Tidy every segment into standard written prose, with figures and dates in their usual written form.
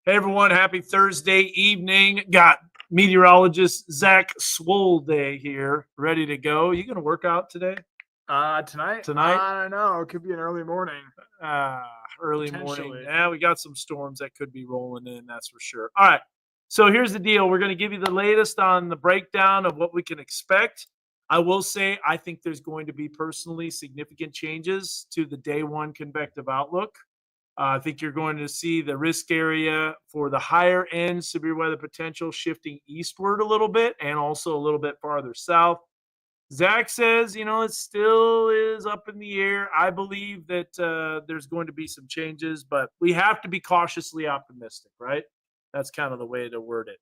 Hey everyone, happy Thursday evening. Got meteorologist Zach Swolday here, ready to go. You gonna work out today? Tonight? Tonight? I don't know. It could be an early morning. Early morning. Potentially. Yeah, we got some storms that could be rolling in, that's for sure. All right. So here's the deal. We're gonna give you the latest on the breakdown of what we can expect. I will say I think there's going to be personally significant changes to the day one convective outlook. I think you're going to see the risk area for the higher end severe weather potential shifting eastward a little bit and also a little bit farther south. Zach says, it still is up in the air. I believe that there's going to be some changes, but we have to be cautiously optimistic, right? That's kind of the way to word it.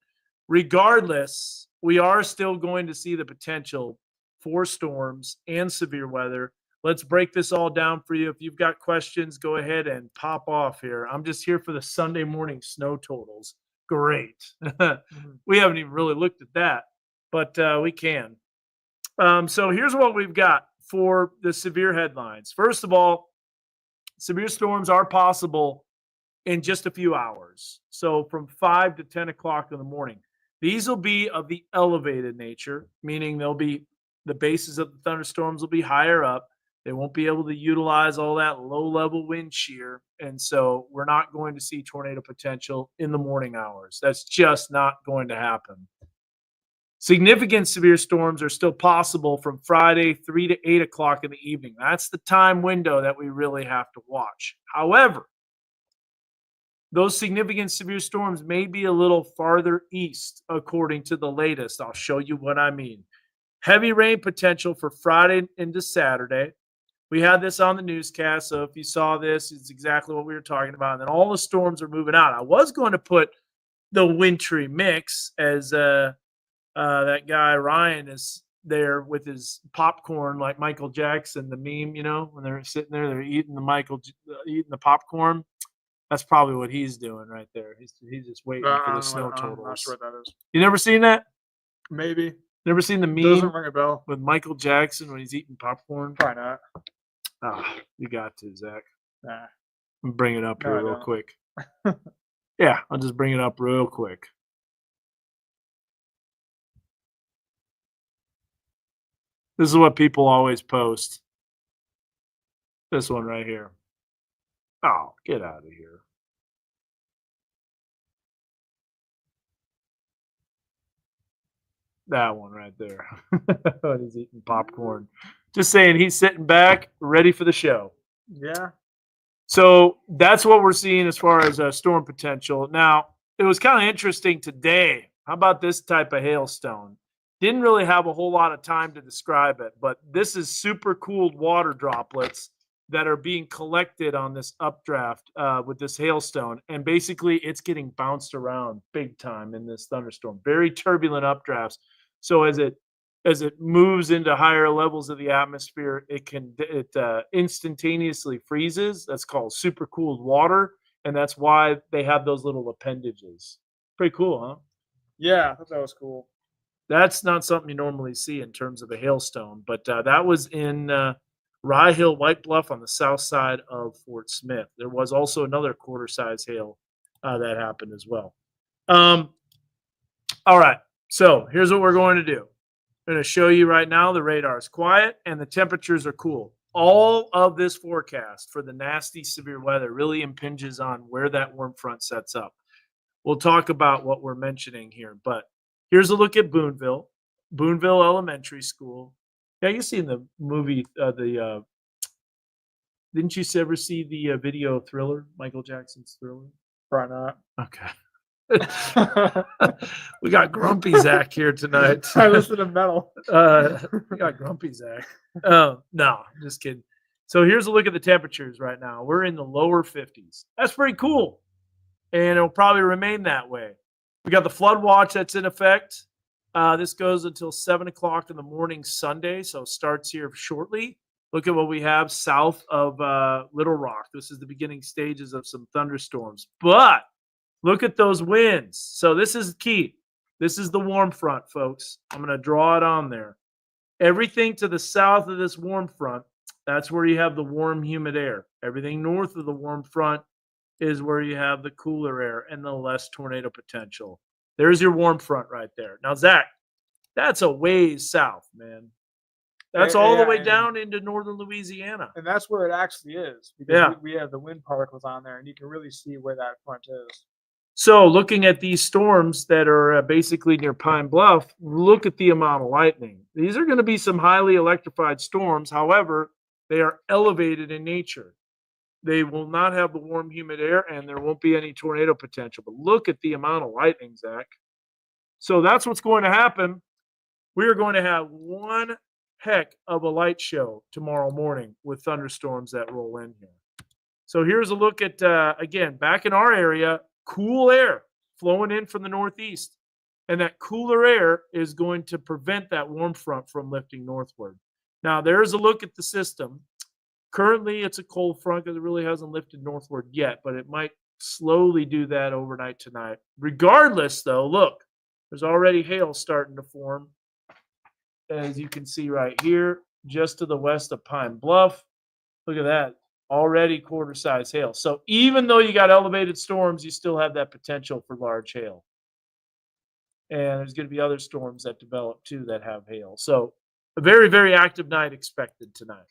Regardless, we are still going to see the potential for storms and severe weather. Let's break this all down for you. If you've got questions, go ahead and pop off here. I'm just here for the Sunday morning snow totals. Great. We haven't even really looked at that, but we can. So here's what we've got for the severe headlines. First of all, severe storms are possible in just a few hours. So from 5 to 10 o'clock in the morning. These will be of the elevated nature, meaning they'll be the bases of the thunderstorms will be higher up. They won't be able to utilize all that low level wind shear. And so we're not going to see tornado potential in the morning hours. That's just not going to happen. Significant severe storms are still possible from Friday 3 to 8 o'clock in the evening. That's the time window that we really have to watch. However, those significant severe storms may be a little farther east, according to the latest. I'll show you what I mean. Heavy rain potential for Friday into Saturday. We had this on the newscast, so if you saw this, it's exactly what we were talking about. And then all the storms are moving out. I was going to put the wintry mix as that guy Ryan is there with his popcorn like Michael Jackson, the meme, when they're sitting there, they're eating eating the popcorn. That's probably what he's doing right there. He's just waiting for the snow I'm not totals. sure what that is. You never seen that? Maybe. Never seen the Doesn't meme ring a bell. with Michael Jackson when he's eating popcorn? Probably not. You got to, Zach. Nah. Bring it up No, here I real don't. quick. Yeah, I'll just bring it up real quick. This is what people always post. This one right here. Oh, get out of here. That one right there. When he's eating popcorn. Just saying he's sitting back, ready for the show. Yeah. So that's what we're seeing as far as storm potential. Now, it was kind of interesting today. How about this type of hailstone? Didn't really have a whole lot of time to describe it, but this is super cooled water droplets that are being collected on this updraft with this hailstone. And basically, it's getting bounced around big time in this thunderstorm. Very turbulent updrafts. So as it moves into higher levels of the atmosphere, it instantaneously freezes. That's called supercooled water, and that's why they have those little appendages. Pretty cool, huh? Yeah, I thought that was cool. That's not something you normally see in terms of a hailstone, but that was in Rye Hill, White Bluff on the south side of Fort Smith. There was also another quarter-size hail that happened as well. All right, so here's what we're going to do. I'm going to show you right now the radar is quiet and the temperatures are cool. All of this forecast for the nasty severe weather really impinges on where that warm front sets up. We'll talk about what we're mentioning here, but here's a look at Boonville Elementary School. Yeah, you seen the movie, didn't you ever see the video Thriller, Michael Jackson's Thriller? Probably not. Okay. We got Grumpy Zach here tonight. I listen to metal. We got Grumpy Zach. No, just kidding. So here's a look at the temperatures right now. We're in the lower 50s. That's pretty cool. And it'll probably remain that way. We got the flood watch that's in effect. This goes until 7 o'clock in the morning Sunday, so it starts here shortly. Look at what we have south of Little Rock. This is the beginning stages of some thunderstorms. But look at those winds. So this is key. This is the warm front, folks. I'm going to draw it on there. Everything to the south of this warm front, that's where you have the warm, humid air. Everything north of the warm front is where you have the cooler air and the less tornado potential. There's your warm front right there. Now, Zach, that's a ways south, man. That's all the Yeah, way and down into northern Louisiana. that's where it actually is because Yeah. we have the wind particles on there, and you can really see where that front is. So, looking at these storms that are basically near Pine Bluff, look at the amount of lightning. These are going to be some highly electrified storms. However, they are elevated in nature. They will not have the warm, humid air, and there won't be any tornado potential. But look at the amount of lightning, Zach. So, that's what's going to happen. We are going to have one heck of a light show tomorrow morning with thunderstorms that roll in here. So here's a look at, again, back in our area, cool air flowing in from the northeast. And that cooler air is going to prevent that warm front from lifting northward. Now, there's a look at the system. Currently, it's a cold front because it really hasn't lifted northward yet, but it might slowly do that overnight tonight. Regardless, though, look, there's already hail starting to form, as you can see right here, just to the west of Pine Bluff. Look at that. Already quarter size hail. So even though you got elevated storms, you still have that potential for large hail. And there's going to be other storms that develop too that have hail. So a very, very active night expected tonight.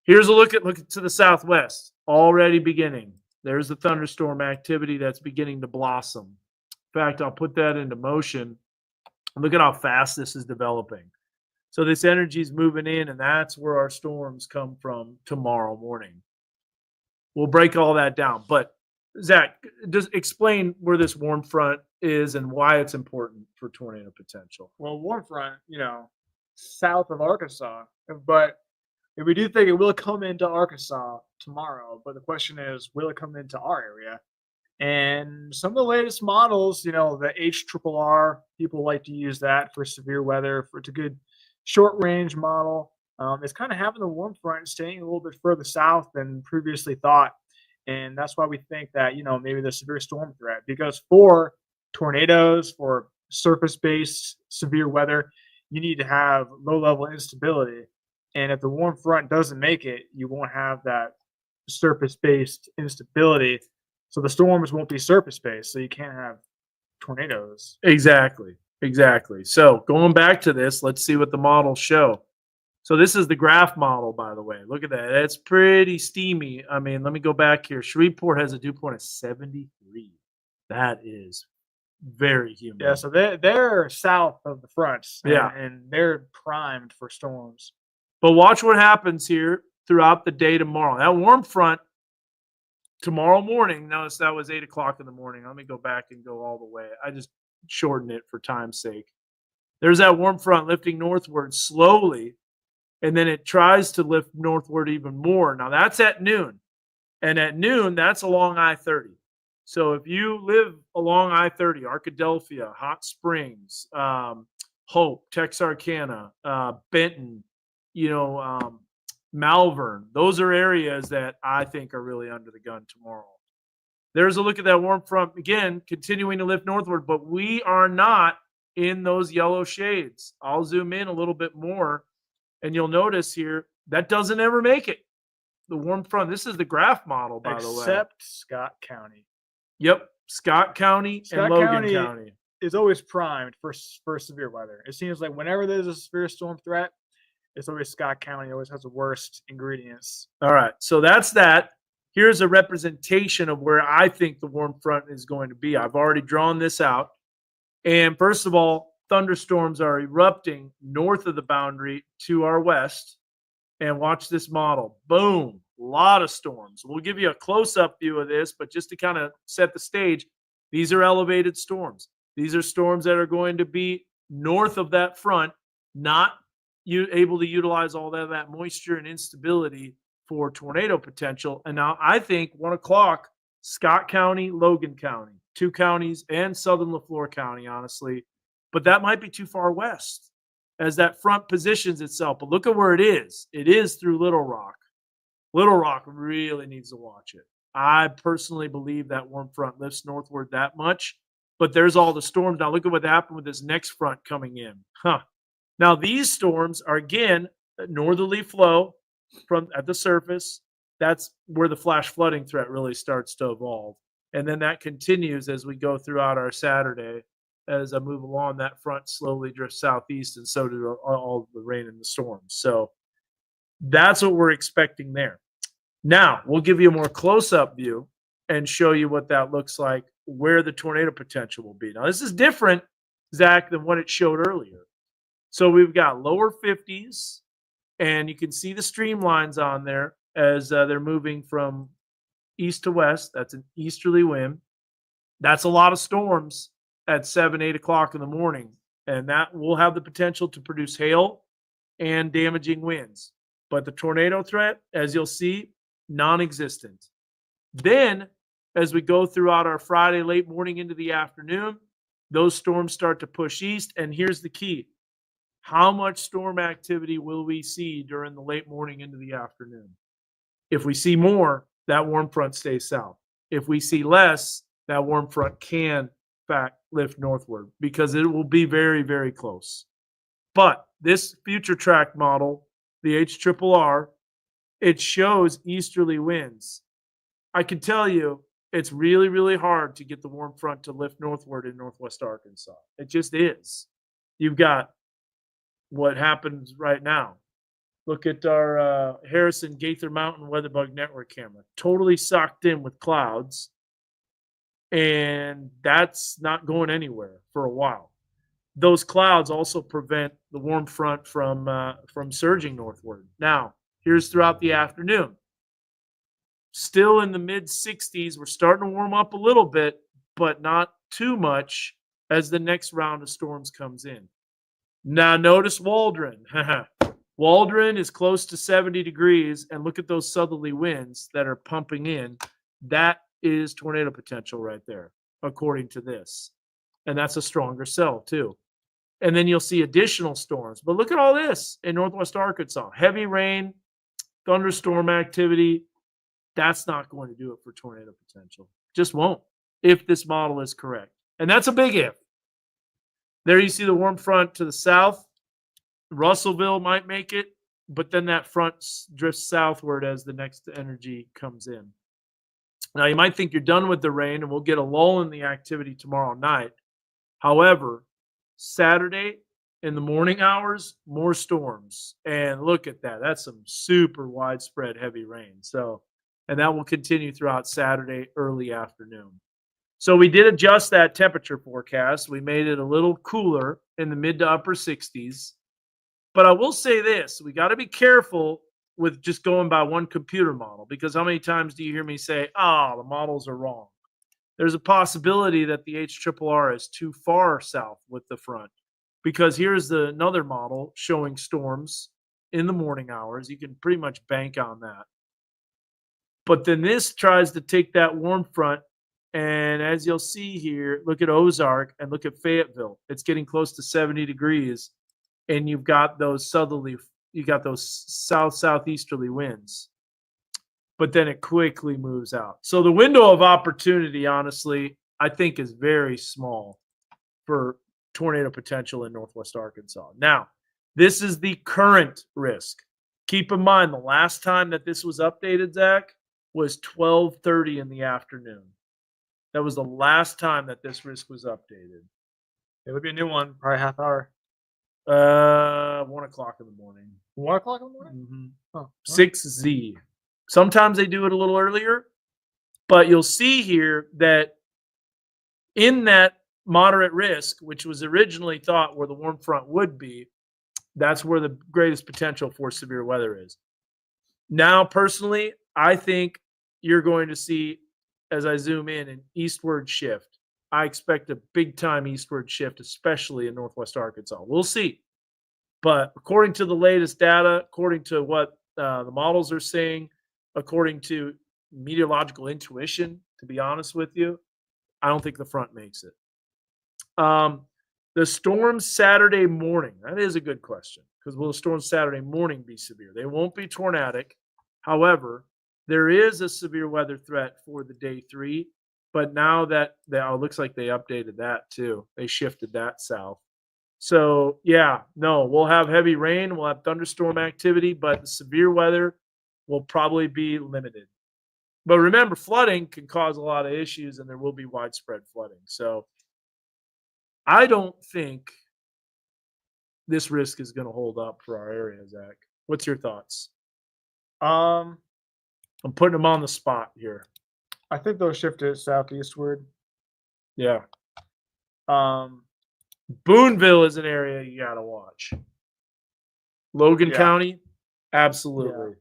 Here's a look to the southwest, already beginning. There's the thunderstorm activity that's beginning to blossom. In fact, I'll put that into motion. Look at how fast this is developing. So this energy is moving in, and that's where our storms come from tomorrow morning. We'll break all that down. But Zach, just explain where this warm front is and why it's important for tornado potential. Well, warm front, south of Arkansas, but we do think it will come into Arkansas tomorrow. But the question is, will it come into our area? And some of the latest models, the HRRR, people like to use that for severe weather. It's a good short range model. It's kind of having the warm front staying a little bit further south than previously thought. And that's why we think that, maybe the severe storm threat, because for tornadoes, for surface based severe weather, you need to have low level instability. And if the warm front doesn't make it, you won't have that surface based instability. So the storms won't be surface based. So you can't have tornadoes. Exactly. So going back to this, let's see what the models show. So this is the graph model, by the way. Look at that. That's pretty steamy. I mean, let me go back here. Shreveport has a dew point of 73. That is very humid. Yeah, so they're south of the fronts. Yeah. And they're primed for storms. But watch what happens here throughout the day tomorrow. That warm front tomorrow morning, notice that was 8 o'clock in the morning. Let me go back and go all the way. I just shortened it for time's sake. There's that warm front lifting northward slowly, and then it tries to lift northward even more. Now that's at noon. And at noon, that's along I-30. So if you live along I-30, Arkadelphia, Hot Springs, Hope, Texarkana, Benton, Malvern, those are areas that I think are really under the gun tomorrow. There's a look at that warm front, again, continuing to lift northward, but we are not in those yellow shades. I'll zoom in a little bit more, and you'll notice here, that doesn't ever make it. The warm front, this is the graph model, by the way. Except Scott County. Yep, Scott County and Logan County. Is always primed for severe weather. It seems like whenever there's a severe storm threat, it's always Scott County always has the worst ingredients. All right, so that's that. Here's a representation of where I think the warm front is going to be. I've already drawn this out. And first of all, thunderstorms are erupting north of the boundary to our west. And watch this model. Boom, a lot of storms. We'll give you a close-up view of this, but just to kind of set the stage, these are elevated storms. These are storms that are going to be north of that front, not able to utilize all that moisture and instability for tornado potential. And now I think 1 o'clock, Scott County, Logan County, 2 counties, and Southern LaFleur County, honestly. But that might be too far west as that front positions itself. But look at where it is. It is through Little Rock. Little Rock really needs to watch it. I personally believe that warm front lifts northward that much. But there's all the storms. Now look at what happened with this next front coming in. Now these storms are, again, northerly flow from at the surface. that's where the flash flooding threat really starts to evolve. And then that continues as we go throughout our Saturday. As I move along, that front slowly drifts southeast, and so do all the rain and the storms. So that's what we're expecting there. Now, we'll give you a more close-up view and show you what that looks like, where the tornado potential will be. Now, this is different, Zach, than what it showed earlier. So we've got lower 50s, and you can see the streamlines on there as they're moving from east to west. That's an easterly wind. That's a lot of storms at 7, 8 o'clock in the morning, and that will have the potential to produce hail and damaging winds. But the tornado threat, as you'll see, non-existent. Then, as we go throughout our Friday late morning into the afternoon, those storms start to push east. And here's the key. How much storm activity will we see during the late morning into the afternoon? If we see more, that warm front stays south. If we see less, that warm front can, in fact, lift northward because it will be very, very close. But this future track model, the HRRR, it shows easterly winds. I can tell you it's really, really hard to get the warm front to lift northward in northwest Arkansas. It just is. You've got what happens right now. Look at our Harrison Gaither Mountain Weatherbug Network camera. Totally socked in with clouds. And that's not going anywhere for a while. Those clouds also prevent the warm front from surging northward. Now, here's throughout the afternoon. Still in the mid 60s. We're starting to warm up a little bit, but not too much as the next round of storms comes in. Now, notice Waldron. Waldron is close to 70 degrees, and look at those southerly winds that are pumping in. That is tornado potential right there, according to this. And that's a stronger cell, too. And then you'll see additional storms. But look at all this in northwest Arkansas. Heavy rain, thunderstorm activity. That's not going to do it for tornado potential. Just won't, if this model is correct. And that's a big if. There you see the warm front to the south. Russellville might make it, but then that front drifts southward as the next energy comes in. Now, you might think you're done with the rain, and we'll get a lull in the activity tomorrow night. However, Saturday in the morning hours, more storms. And look at that. That's some super widespread heavy rain. So, and that will continue throughout Saturday early afternoon. So we did adjust that temperature forecast. We made it a little cooler in the mid to upper 60s. But I will say this, we got to be careful with just going by one computer model, because how many times do you hear me say, the models are wrong? There's a possibility that the HRRR is too far south with the front, because here's another model showing storms in the morning hours. You can pretty much bank on that. But then this tries to take that warm front, and as you'll see here, look at Ozark and look at Fayetteville. It's getting close to 70 degrees. And you've got those southeasterly winds, but then it quickly moves out. So the window of opportunity, honestly, I think is very small for tornado potential in northwest Arkansas. Now, this is the current risk. Keep in mind, the last time that this was updated, Zach, was 12:30 in the afternoon. That was the last time that this risk was updated. It would be a new one, probably half hour. 1 o'clock in the morning. 1 o'clock in the morning? Mm-hmm. Oh, 6Z. Sometimes they do it a little earlier, but you'll see here that in that moderate risk, which was originally thought where the warm front would be, that's where the greatest potential for severe weather is. Now, personally, I think you're going to see, as I zoom in, an eastward shift. I expect a big-time eastward shift, especially in northwest Arkansas. We'll see. But according to the latest data, according to what the models are saying, according to meteorological intuition, to be honest with you, I don't think the front makes it. The storms Saturday morning, that is a good question, because will the storms Saturday morning be severe? They won't be tornadic. However, there is a severe weather threat for the day 3. But now that it looks like they updated that too. They shifted that south. So, we'll have heavy rain. We'll have thunderstorm activity. But the severe weather, will probably be limited. But remember, flooding can cause a lot of issues, and there will be widespread flooding. So I don't think this risk is going to hold up for our area, Zach. What's your thoughts? Um, I'm putting them on the spot here. I think they'll shift it southeastward. Yeah. Um, Boonville is an area you got to watch. Logan Yeah. County, absolutely.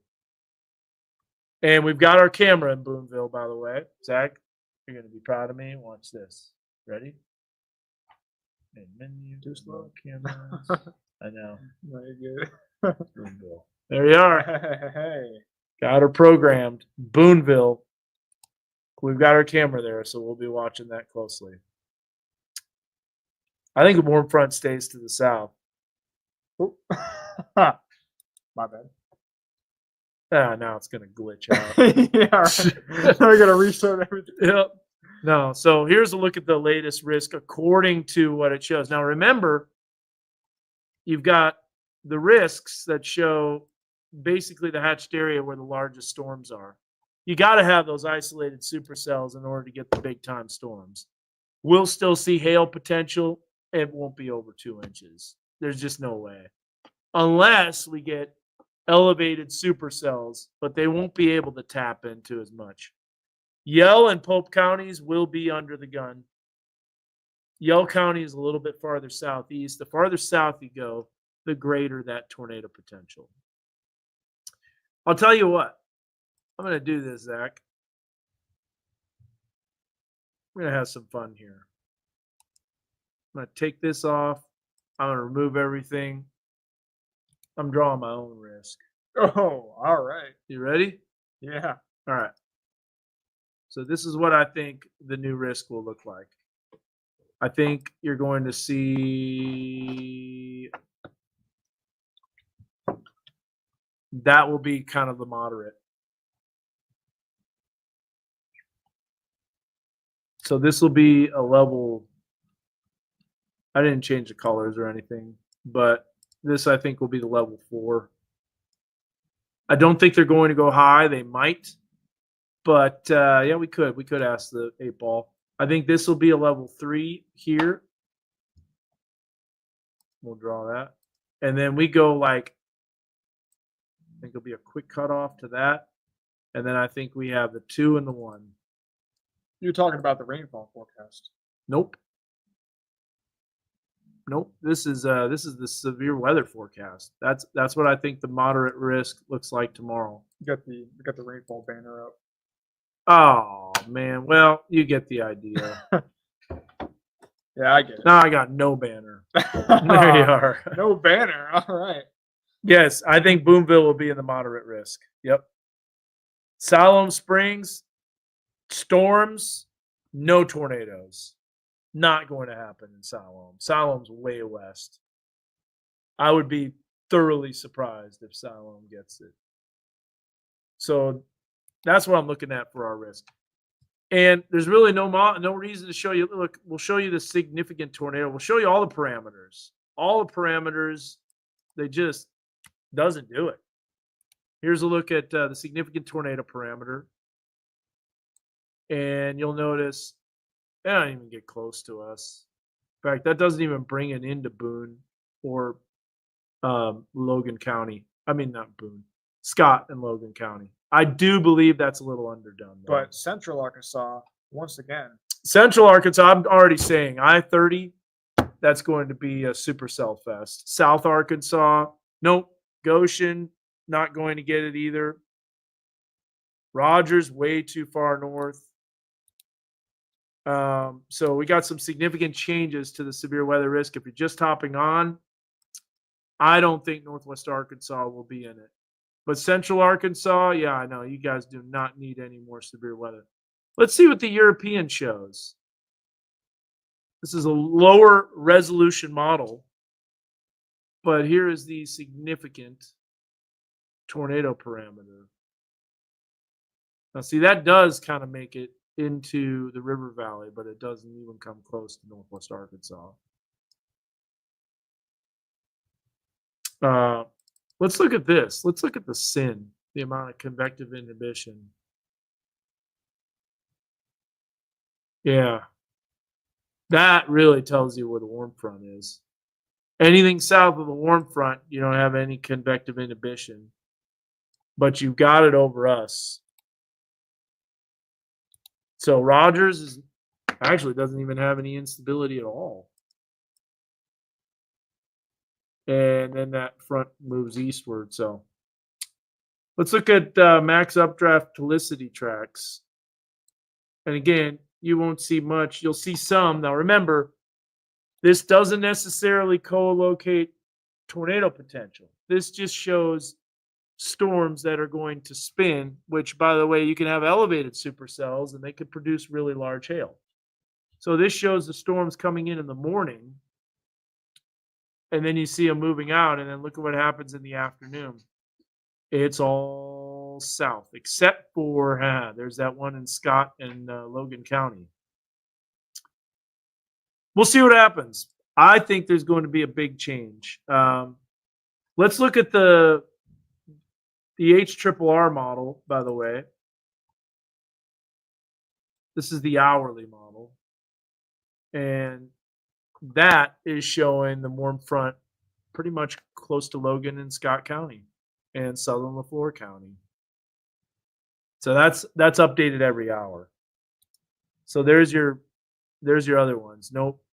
And we've got our camera in Boonville, by the way. Zach, you're going to be proud of me. Watch this. Ready? And menu, Too slow. cameras. I know. Very good. Boonville. There you are. Hey. Got her programmed. Boonville. We've got our camera there, so we'll be watching that closely. I think the warm front stays to the south. Oh. My bad. Now it's going to glitch out. Yeah, right. We're gonna restart everything. Yep. No. So here's a look at the latest risk according to what it shows. Now remember, you've got the risks that show basically the hatched area where the largest storms are. You got to have those isolated supercells in order to get the big time storms. We'll still see hail potential. It won't be over 2 inches. There's just no way. Unless we get elevated supercells, but they won't be able to tap into as much. Yell and Pope counties will be under the gun. Yell County is a little bit farther southeast. The farther south you go, the greater that tornado potential. I'll tell you what. I'm going to do this, Zach. I'm going to have some fun here. I'm going to take this off. I'm going to remove everything. I'm drawing my own risk. Oh, all right. You ready? Yeah. All right. So this is what I think the new risk will look like. I think you're going to see that will be kind of the moderate. So this will be a level. I didn't change the colors or anything, but this I think will be the level 4. I don't think they're going to go high. They might, but yeah, we could ask the 8 ball. I think this will be a level 3 here. We'll draw that, and then we go like. I think it'll be a quick cutoff to that, and then I think we have the 2 and the 1. You're talking about the rainfall forecast. Nope. This is the severe weather forecast. That's what I think the moderate risk looks like tomorrow. You got the rainfall banner up. Oh man, well you get the idea. Yeah, I get it. Now I got no banner. There you are. No banner. All right. Yes, I think Boonville will be in the moderate risk. Yep. Siloam Springs, storms, no tornadoes. Not going to happen in Siloam. Siloam's way west. I would be thoroughly surprised if Siloam gets it. So that's what I'm looking at for our risk. And there's really no reason to show you. Look, we'll show you the significant tornado. We'll show you all the parameters. All the parameters, they just doesn't do it. Here's a look at the significant tornado parameter. And you'll notice they don't even get close to us. In fact, that doesn't even bring it into Boone or Logan County. I mean, not Boone, Scott and Logan County. I do believe that's a little underdone. Though. But Central Arkansas, once again. Central Arkansas, I'm already saying I-30, that's going to be a supercell fest. South Arkansas, nope. Goshen, not going to get it either. Rogers, way too far north. So we got some significant changes to the severe weather risk. If you're just hopping on, I don't think Northwest Arkansas will be in it. But Central Arkansas, yeah, I know. You guys do not need any more severe weather. Let's see what the European shows. This is a lower resolution model. But here is the significant tornado parameter. Now, see, that does kind of make it into the river valley, but it doesn't even come close to Northwest Arkansas. Let's look at this. Let's look at the SIN. the amount of convective inhibition. Yeah. That really tells you where the warm front is. Anything south of the warm front, you don't have any convective inhibition. But you've got it over us. So Rogers is actually doesn't even have any instability at all. And then that front moves eastward. So let's look at max updraft helicity tracks. And again, you won't see much. You'll see some. Now remember, this doesn't necessarily co-locate tornado potential. This just shows storms that are going to spin, which, by the way, you can have elevated supercells and they could produce really large hail. So this shows the storms coming in the morning, and then you see them moving out, and then look at what happens in the afternoon. It's all south, except for, there's that one in Scott and Logan County. We'll see what happens. I think there's going to be a big change. Let's look at the HRRR model, by the way. This is the hourly model. And that is showing the warm front pretty much close to Logan and Scott County and southern LaFleur County. So that's updated every hour. So there's your other ones. Nope.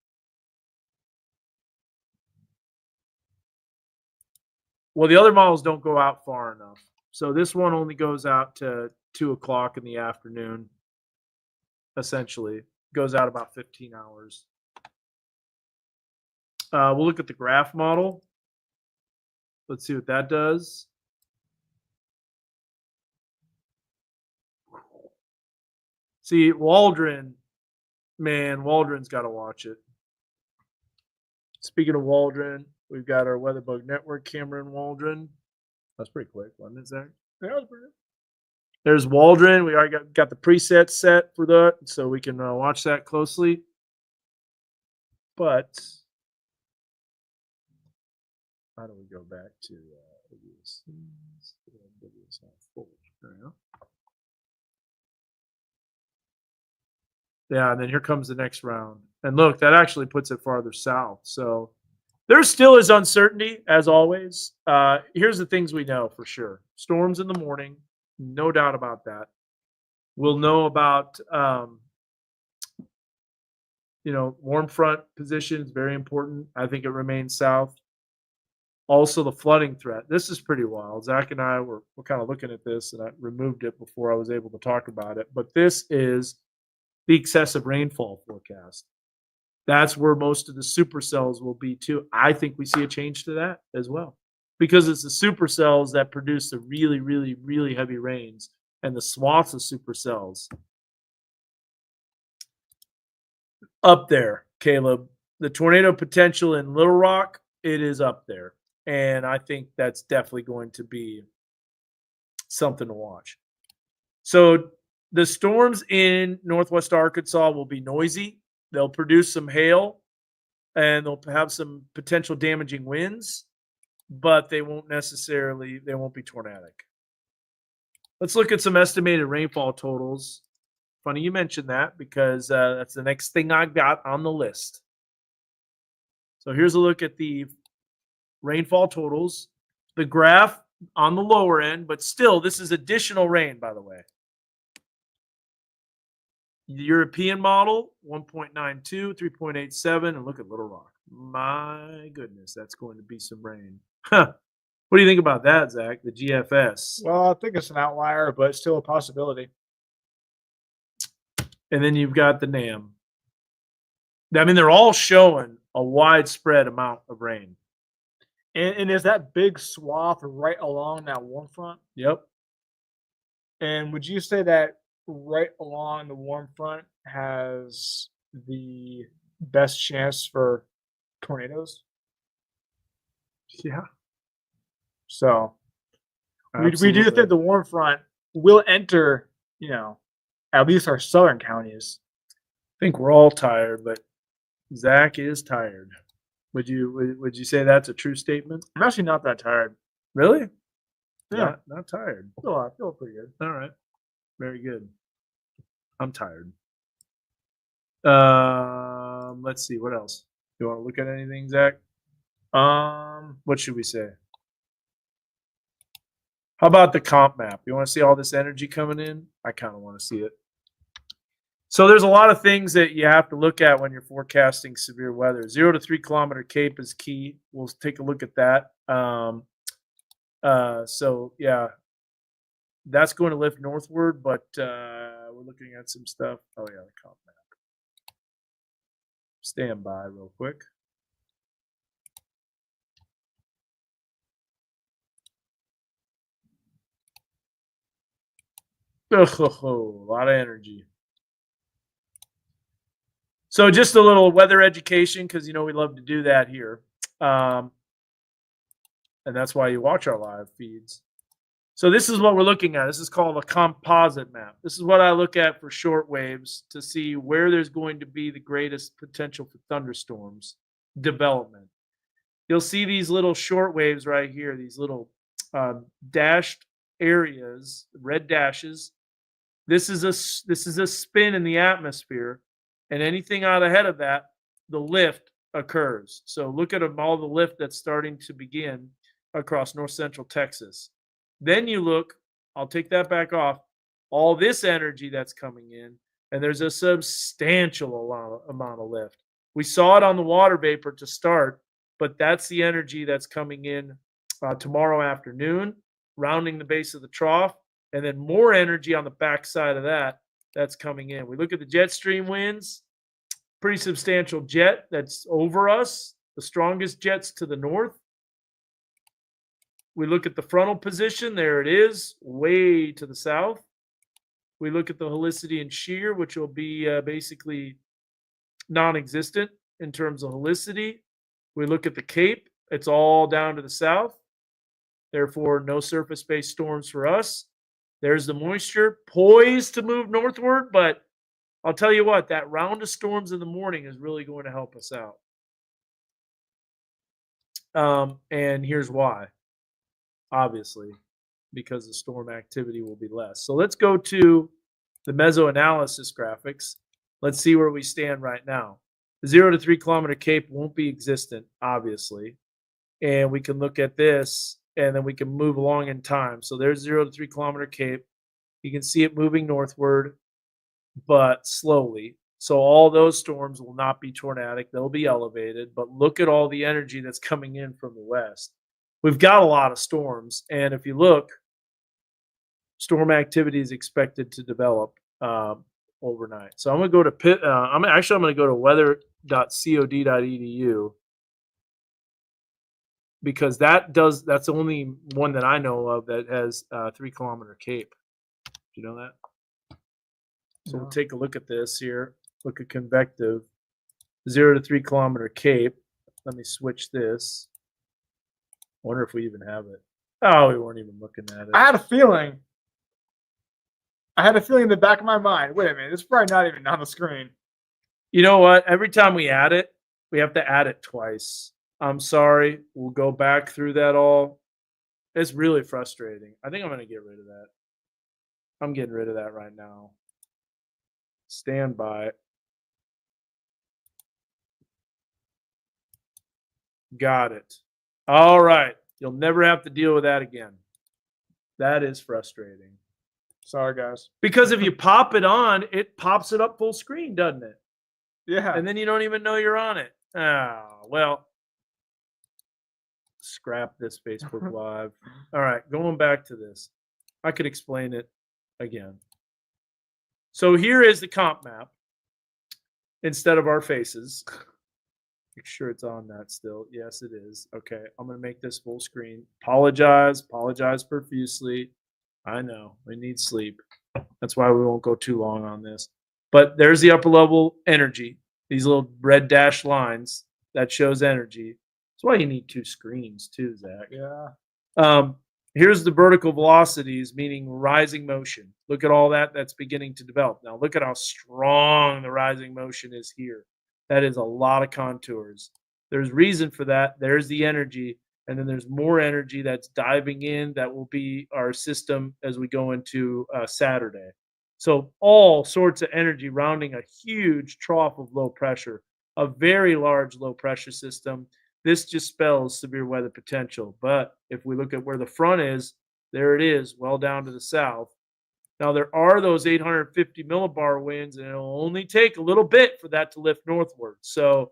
Well, the other models don't go out far enough. So this one only goes out to 2 o'clock in the afternoon, essentially. Goes out about 15 hours. We'll look at the graph model. Let's see what that does. See, Waldron, man, Waldron's got to watch it. Speaking of Waldron, we've got our Weatherbug Network camera in Waldron. That's pretty quick, wasn't it, Zach? Yeah, that was pretty good. There's Waldron. We already got the preset set for that, so we can watch that closely. But how do we go back to yeah, and then here comes the next round. And look, that actually puts it farther south. So there still is uncertainty, as always. Here's the things we know for sure. Storms in the morning, no doubt about that. We'll know about, warm front position is very important. I think it remains south. Also, the flooding threat. This is pretty wild. Zach and I were kind of looking at this, and I removed it before I was able to talk about it. But this is the excessive rainfall forecast. That's where most of the supercells will be too. I think we see a change to that as well, because it's the supercells that produce the really, really, really heavy rains and the swaths of supercells. Up there, Caleb, the tornado potential in Little Rock, it is up there. And I think that's definitely going to be something to watch. So the storms in Northwest Arkansas will be noisy. They'll produce some hail, and they'll have some potential damaging winds, but they won't be tornadic. Let's look at some estimated rainfall totals. Funny you mentioned that, because that's the next thing I got on the list. So here's a look at the rainfall totals. The graph on the lower end, but still, this is additional rain, by the way. The European model, 1.92, 3.87, and look at Little Rock. My goodness, that's going to be some rain. What do you think about that, Zach? The GFS. Well, I think it's an outlier, but still a possibility. And then you've got the NAM. I mean, they're all showing a widespread amount of rain. And is that big swath right along that warm front? Yep. And would you say that right along the warm front has the best chance for tornadoes? Yeah. So we do think the warm front will enter, at least our southern counties. I think we're all tired, but Zach is tired. Would you say that's a true statement? I'm actually not that tired. Really? Yeah. Not tired. I feel pretty good. All right. Very good. I'm tired. Let's see. What else? You want to look at anything, Zach? What should we say? How about the comp map? You want to see all this energy coming in? I kind of want to see it. So there's a lot of things that you have to look at when you're forecasting severe weather. 0 to 3 kilometer cape is key. We'll take a look at that. So yeah, that's going to lift northward, but we're looking at some stuff. Oh yeah, the comp map. Stand by real quick. Oh, a lot of energy. So just a little weather education, because you know we love to do that here, and that's why you watch our live feeds. So this is what we're looking at. This is called a composite map. This is what I look at for short waves to see where there's going to be the greatest potential for thunderstorms development. You'll see these little short waves right here, these little dashed areas, red dashes. This is a spin in the atmosphere, and anything out ahead of that, the lift occurs. So look at all the lift that's starting to begin across north central Texas. Then you look, I'll take that back off, all this energy that's coming in, and there's a substantial amount of lift. We saw it on the water vapor to start, but that's the energy that's coming in tomorrow afternoon, rounding the base of the trough, and then more energy on the backside of that that's coming in. We look at the jet stream winds, pretty substantial jet that's over us, the strongest jets to the north. We look at the frontal position. There it is, way to the south. We look at the helicity and shear, which will be basically non-existent in terms of helicity. We look at the Cape. It's all down to the south. Therefore, no surface-based storms for us. There's the moisture poised to move northward, but I'll tell you what, that round of storms in the morning is really going to help us out. And here's why. Obviously, because the storm activity will be less. So let's go to the mesoanalysis graphics. Let's see where we stand right now. The 0 to 3 kilometer cape won't be existent, obviously. And we can look at this, and then we can move along in time. So there's 0 to 3 kilometer cape. You can see it moving northward, but slowly. So all those storms will not be tornadic. They'll be elevated. But look at all the energy that's coming in from the west. We've got a lot of storms, and if you look, storm activity is expected to develop overnight. So I'm going to go to I'm going to go to weather.cod.edu because that's the only one that I know of that has 3 kilometer cape. Do you know that? So we'll take a look at this here. Look at convective 0 to 3 kilometer cape. Let me switch this. Wonder if we even have it. Oh, we weren't even looking at it. I had a feeling in the back of my mind. Wait a minute, it's probably not even on the screen. You know what? Every time we add it, we have to add it twice. I'm sorry. We'll go back through that all. It's really frustrating. I think I'm going to get rid of that. I'm getting rid of that right now. Stand by. Got it. All right. You'll never have to deal with that again. That is frustrating. Sorry, guys. Because if you pop it on, it pops it up full screen, doesn't it? Yeah. And then you don't even know you're on it. Oh, well, scrap this Facebook Live. All right, going back to this. I could explain it again. So here is the comp map instead of our faces. Make sure it's on that still. Yes, it is. Okay, I'm going to make this full screen. Apologize profusely. I know, we need sleep. That's why we won't go too long on this. But there's the upper level energy. These little red dashed lines, that shows energy. That's why you need 2 screens too, Zach. Yeah. Here's the vertical velocities, meaning rising motion. Look at all that that's beginning to develop. Now look at how strong the rising motion is here. That is a lot of contours. There's reason for that. There's the energy. and then there's more energy that's diving in that will be our system as we go into Saturday. So all sorts of energy rounding a huge trough of low pressure, a very large low pressure system. This just spells severe weather potential. But if we look at where the front is, there it is, well down to the south. Now there are those 850 millibar winds, and it'll only take a little bit for that to lift northward. So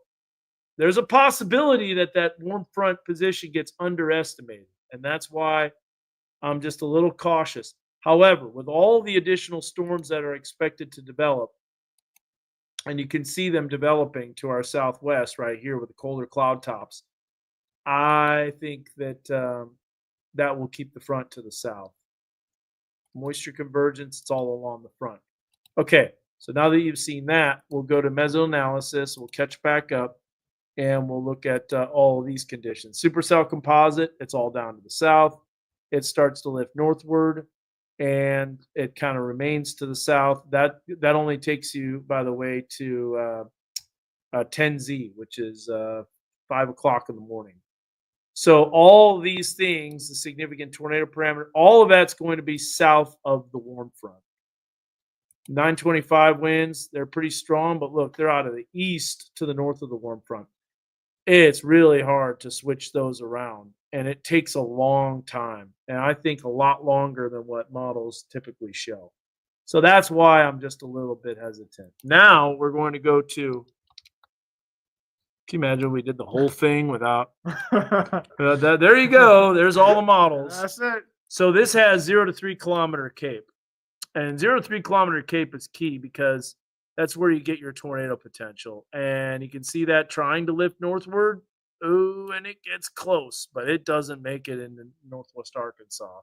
there's a possibility that that warm front position gets underestimated, and that's why I'm just a little cautious. However, with all the additional storms that are expected to develop, and you can see them developing to our southwest right here with the colder cloud tops, I think that that will keep the front to the south. Moisture convergence, it's all along the front. Okay, so now that you've seen that, we'll go to mesoanalysis. We'll catch back up and we'll look at all of these conditions. Supercell composite, it's all down to the south. It starts to lift northward and it kind of remains to the south. That only takes you, by the way, to 10Z, which is 5 o'clock in the morning. So all these things, the significant tornado parameter, all of that's going to be south of the warm front. 925 winds, they're pretty strong, but look, they're out of the east to the north of the warm front. It's really hard to switch those around, and it takes a long time, and I think a lot longer than what models typically show. So that's why I'm just a little bit hesitant. Now we're going to go to, can you imagine we did the whole thing without, there you go, there's all the models. That's it. So this has 0 to 3 kilometer cape, and 0 to 3 kilometer cape is key because that's where you get your tornado potential. And you can see that trying to lift northward. Oh, and it gets close, but it doesn't make it into northwest Arkansas.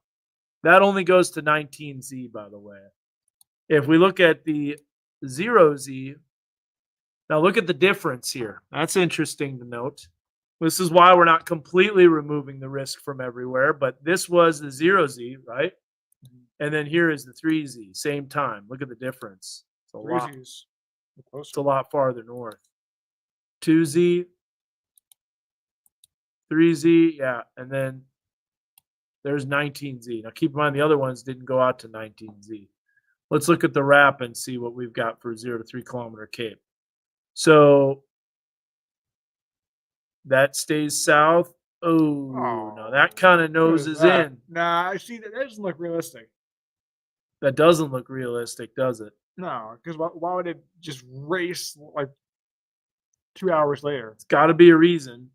That only goes to 19Z, by the way. If we look at the 0Z, now look at the difference here. That's interesting to note. This is why we're not completely removing the risk from everywhere, but this was the 0Z, right? And then here is the 3Z, same time. Look at the difference. It's a lot. It's a lot farther north. 2Z, 3Z, yeah, and then there's 19Z. Now keep in mind the other ones didn't go out to 19Z. Let's look at the wrap and see what we've got for 0 to 3 kilometer cape. So that stays south. Oh, no, that kind of noses in. Nah, I see that doesn't look realistic. That doesn't look realistic, does it? No, because why would it just race like 2 hours later? It's got to be a reason.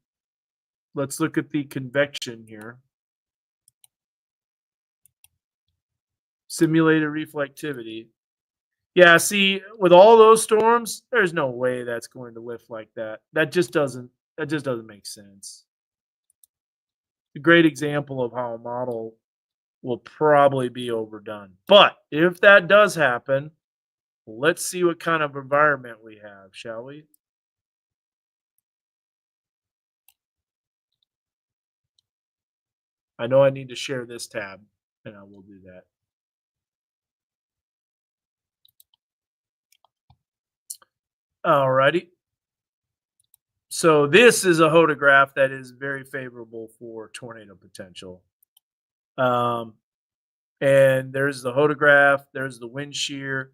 Let's look at the convection here. Simulated reflectivity. Yeah, see, with all those storms, there's no way that's going to lift like that. That just doesn't make sense. A great example of how a model will probably be overdone. But if that does happen, let's see what kind of environment we have, shall we? I know I need to share this tab, and I will do that. Alrighty. So this is a photograph that is very favorable for tornado potential. And there's the photograph, there's the wind shear,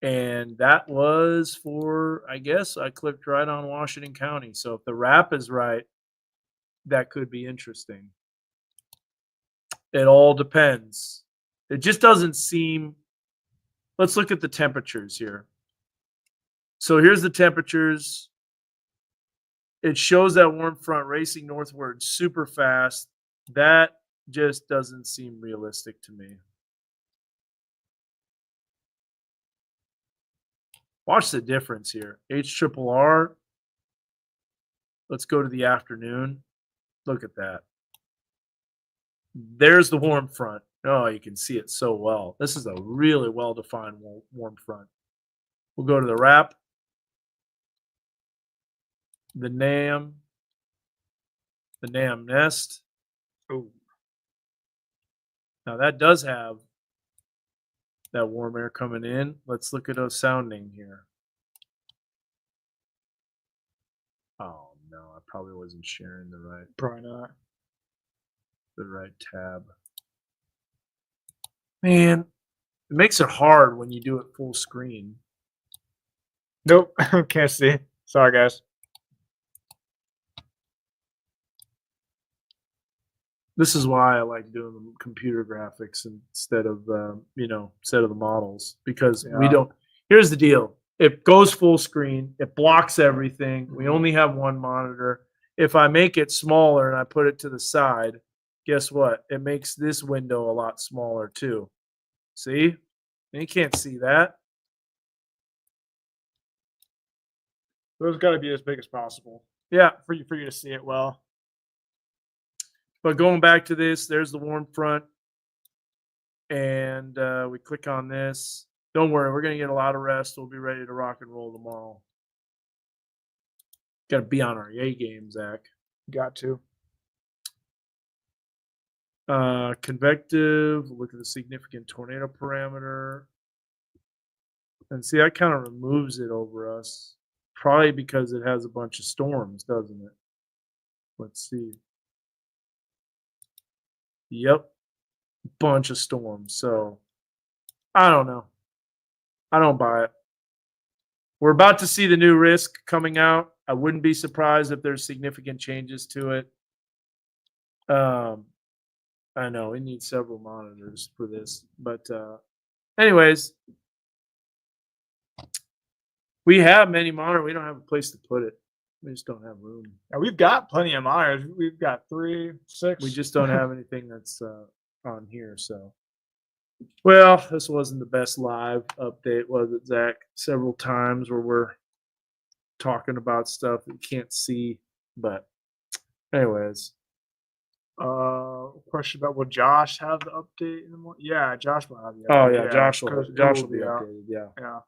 and that was for, I guess I clicked right on Washington County. So if the wrap is right, that could be interesting. It all depends. It just doesn't seem. Let's look at the temperatures here. So here's the temperatures. It shows that warm front racing northward super fast. That just doesn't seem realistic to me. Watch the difference here. HRRR. Let's go to the afternoon. Look at that. There's the warm front. Oh, you can see it so well. This is a really well-defined warm front. We'll go to the wrap. The NAM. The NAM nest. Oh. Now that does have that warm air coming in. Let's look at those sounding here. Oh no, I probably wasn't sharing the right. Probably not. The right tab. Man, it makes it hard when you do it full screen. Nope, can't see. Sorry, guys. This is why I like doing the computer graphics instead of instead of the models, because we Yeah. don't. Here's the deal: it goes full screen, it blocks everything. We Mhm. only have one monitor. If I make it smaller and I put it to the side, guess what? It makes this window a lot smaller too. See? And you can't see that. Those got to be as big as possible Yeah, for you to see it well. but going back to this, there's the warm front, and we click on this. Don't worry, we're gonna get a lot of rest. We'll be ready to rock and roll tomorrow. Got to be on our A game, Zach. Got to. Convective. Look at the significant tornado parameter, and see that kind of removes it over us. Probably because it has a bunch of storms, doesn't it? Let's see. Yep, bunch of storms. So I don't know. I don't buy it. We're about to see the new risk coming out. I wouldn't be surprised if there's significant changes to it. I know we need several monitors for this, but anyways, we have many monitors. We don't have a place to put it. We just don't have room. Now, we've got plenty of monitors. We've got 3, 6. We just don't have anything that's on here. So, well, this wasn't the best live update, was it, Zach? Several times where we're talking about stuff that you can't see, but anyways. Question about will Josh have the update in the morning? Yeah, Josh will have the Oh update. yeah, Josh will 'cause it be out. updated. Yeah. Yeah.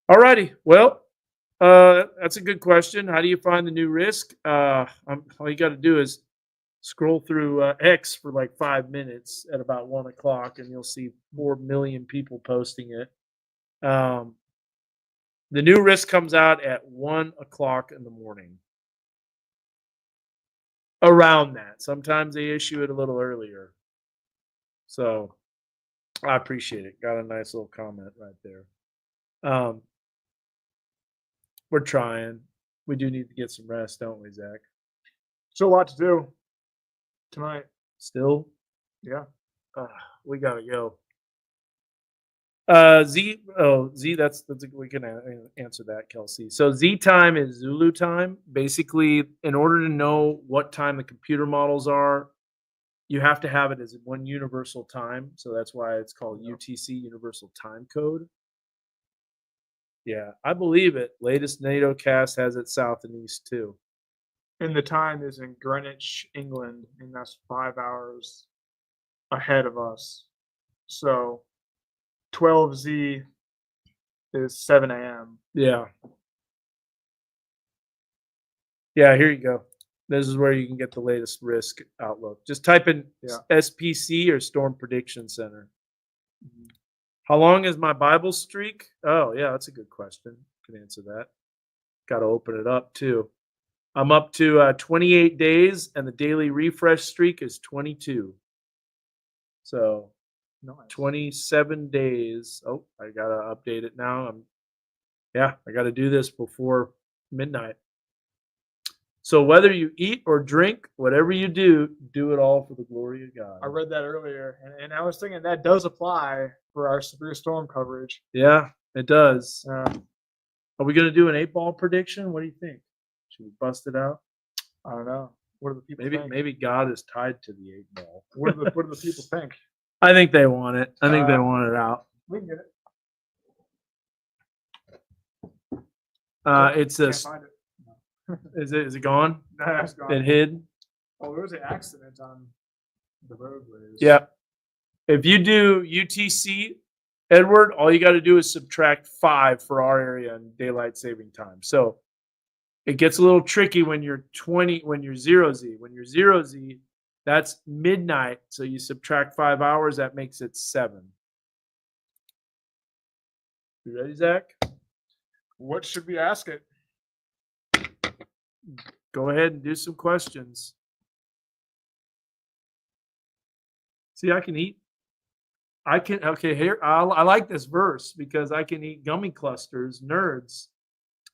Alrighty. Well, that's a good question. How do you find the new risk? All you got to do is scroll through X for like 5 minutes at about 1 o'clock, and you'll see 4 million people posting it. The new risk comes out at 1 o'clock in the morning. Around that. Sometimes they issue it a little earlier. So I appreciate it. Got a nice little comment right there. We're trying. We do need to get some rest, don't we, Zach? Still a lot to do tonight. Still? Yeah. We gotta go. Z. Oh, Z. That's we can answer that, Kelsey. So Z time is Zulu time. Basically, in order to know what time the computer models are, you have to have it as one universal time. So that's why it's called UTC, Universal Time Code. Yeah, I believe it. Latest NATO cast has it south and east too. And the time is in Greenwich, England, and that's 5 hours ahead of us. So 12Z is 7 a.m. Yeah. Yeah, here you go. This is where you can get the latest risk outlook. Just type in SPC or Storm Prediction Center. How long is my Bible streak? Oh, yeah, that's a good question. Can answer that. Got to open it up too. I'm up to 28 days, and the daily refresh streak is 22. So, 27 days. Oh, I got to update it now. I got to do this before midnight. So whether you eat or drink, whatever you do, do it all for the glory of God. I read that earlier, and I was thinking that does apply for our severe storm coverage. Yeah, it does. Are we going to do an 8-ball prediction? What do you think? Should we bust it out? I don't know. What do the people think? Maybe God is tied to the 8-ball. What do the people think? I think they want it. I think they want it out. We can get it. It's a. Can't find it. Is it gone? No, it's gone. It hid. Oh, there was an accident on the roadways. Yeah. If you do UTC, Edward, all you got to do is subtract 5 for our area in daylight saving time. So it gets a little tricky when you're 0Z. When you're 0Z, that's midnight. So you subtract 5 hours, that makes it 7. You ready, Zach? What should we ask it? Go ahead and do some questions. See, I can eat. I can okay here. I like this verse because I can eat gummy clusters, nerds,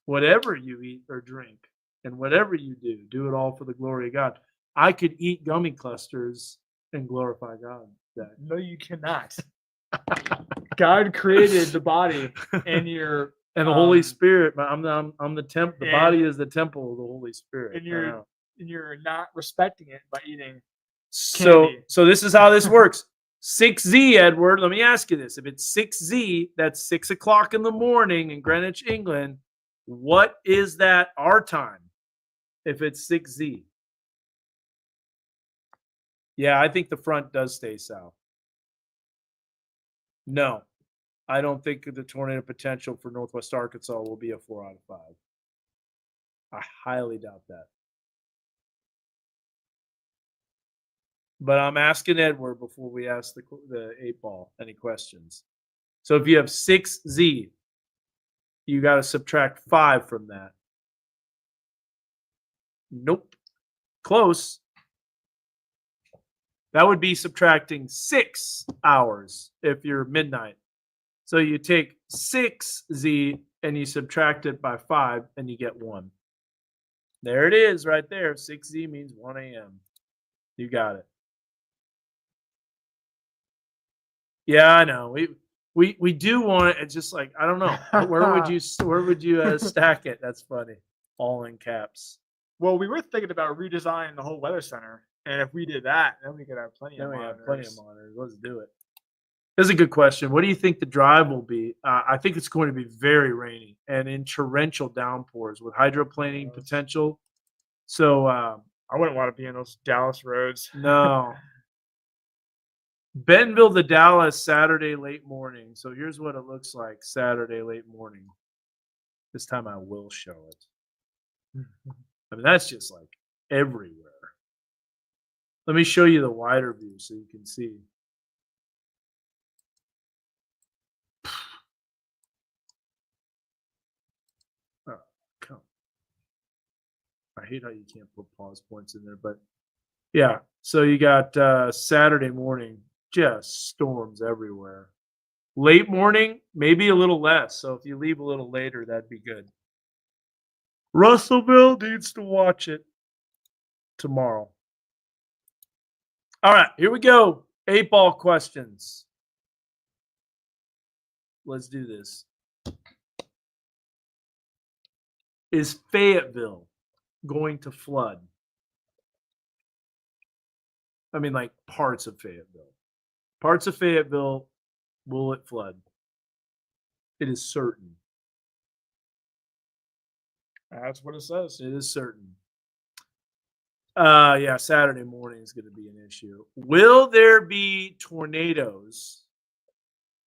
whatever you eat or drink, and whatever you do, do it all for the glory of God. I could eat gummy clusters and glorify God. No, you cannot. God created the body, and your And the Holy Spirit. I'm the temp. The and- body is the temple of the Holy Spirit. and you're not respecting it by eating. So candy. so this is how this works. 6Z, Edward. Let me ask you this: if it's 6Z, that's 6 o'clock in the morning in Greenwich, England. What is that our time? If it's 6Z. Yeah, I think the front does stay south. No, I don't think the tornado potential for Northwest Arkansas will be a 4 out of 5. I highly doubt that. But I'm asking Edward before we ask the 8 ball any questions. So if you have 6Z, you got to subtract 5 from that. Nope. Close. That would be subtracting 6 hours if you're midnight. So you take 6Z and you subtract it by 5 and you get 1. There it is right there. 6Z means 1 a.m. You got it. Yeah, I know. We do want it. It's just like I don't know. Where would you stack it? That's funny. All in caps. Well, we were thinking about redesigning the whole weather center, and if we did that, then we could have plenty Then of we monitors. have plenty of monitors. Let's do it. This is a good question. What do you think the drive will be? I think it's going to be very rainy and in torrential downpours with hydroplaning potential. So I wouldn't want to be in those Dallas roads. no. Bentonville to Dallas Saturday late morning. So here's what it looks like Saturday late morning. This time I will show it. I mean, that's just like everywhere. Let me show you the wider view so you can see. Oh, come. I hate how you can't put pause points in there, but yeah. So you got Saturday morning, just storms everywhere. Late morning, maybe a little less. So if you leave a little later, that'd be good. Russellville needs to watch it tomorrow. All right, here we go. 8-ball questions. Let's do this. Is Fayetteville going to flood? I mean, like parts of Fayetteville. Parts of Fayetteville, will it flood? It is certain. That's what it says. It is certain. Yeah, Saturday morning is going to be an issue. Will there be tornadoes?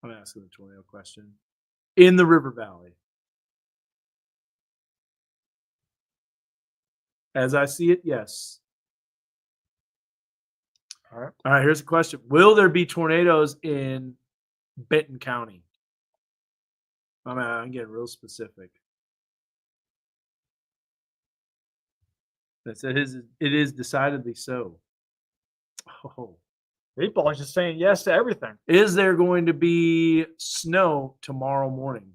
I'm asking the tornado question. In the River Valley. As I see it, yes. All right. All right, here's a question. Will there be tornadoes in Benton County? I'm getting real specific. It is decidedly so. Oh. 8-ball is just saying yes to everything. Is there going to be snow tomorrow morning?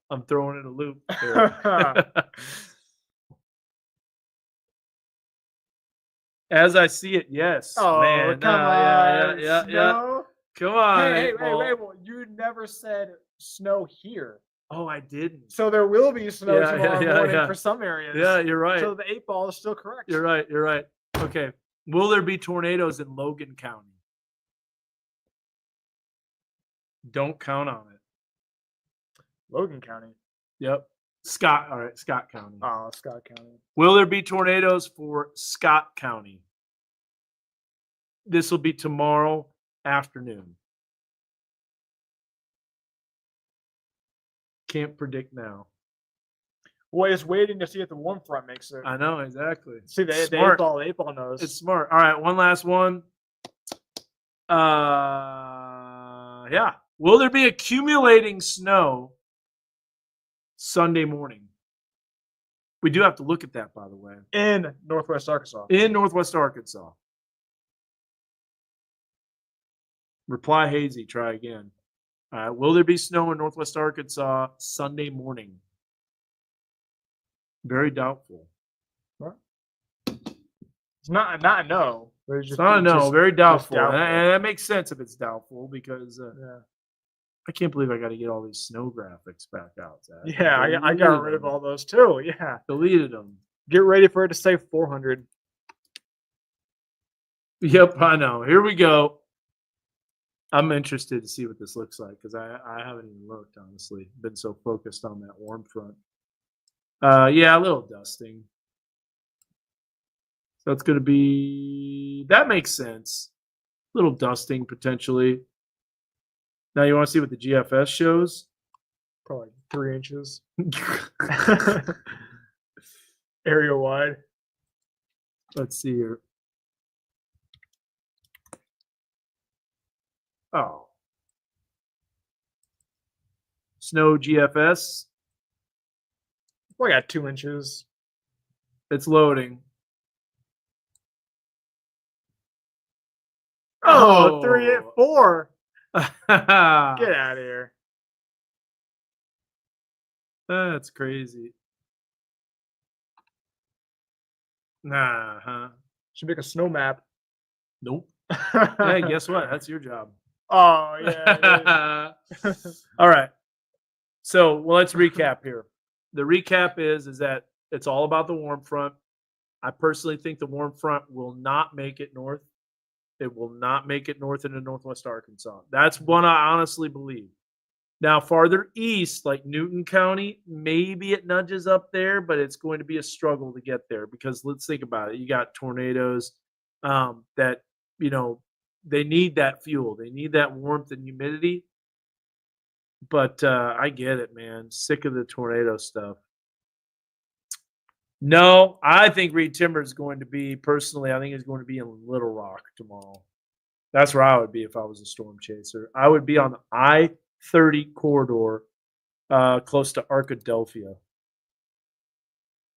I'm throwing it a loop here. As I see it, yes. Oh, man. come on. Yeah. Snow? Come on. Hey, 8-ball. wait. You never said snow here. Oh, I didn't. So there will be snow Yeah, tomorrow morning for some areas. Yeah, you're right. So the 8-ball is still correct. You're right. Okay. Will there be tornadoes in Logan County? Don't count on it. Logan County. Yep. Scott. All right. Scott County. Oh, Scott County. Will there be tornadoes for Scott County? This will be tomorrow afternoon. Can't predict now. Well, just waiting to see if the warm front makes it. I know, exactly. See, the Smart. 8-ball knows. It's smart. All right, one last one. Yeah. Will there be accumulating snow Sunday morning? We do have to look at that, by the way. in Northwest Arkansas. In Northwest Arkansas. Reply hazy. Try again. Will there be snow in Northwest Arkansas Sunday morning? Very doubtful. What? It's not a no. But It's not a no. Very doubtful. doubtful. And that makes sense if it's doubtful because Yeah. I can't believe I got to get all these snow graphics back out. Zach. Yeah, I got rid of all those too. Yeah. Deleted them. Get ready for it to say 400. Yep, I know. Here we go. I'm interested to see what this looks like because I haven't even looked, honestly. Been so focused on that warm front. Yeah, a little dusting. So it's going to be, that makes sense. A little dusting potentially. Now you want to see what the GFS shows? Probably 3 inches. Area wide. Let's see here. Oh. Snow GFS. We got 2 inches. It's loading. Oh, 3 at 4. Get That's out of here. crazy. Nah, huh? Should make a snow map. Nope. Hey, guess what? That's your job. Oh, yeah. All right. So, well, let's recap here. The recap is that it's all about the warm front. I personally think the warm front will not make it north. It will not make it north into Northwest Arkansas. That's one I honestly believe. Now, farther east, like Newton County, maybe it nudges up there, but it's going to be a struggle to get there because let's think about it. You got tornadoes that, they need that fuel. They need that warmth and humidity. But I get it, man. Sick of the tornado stuff. No, I think Reed Timber is going to be, personally, I think it's going to be in Little Rock tomorrow. That's where I would be if I was a storm chaser. I would be on the I-30 corridor close to Arkadelphia.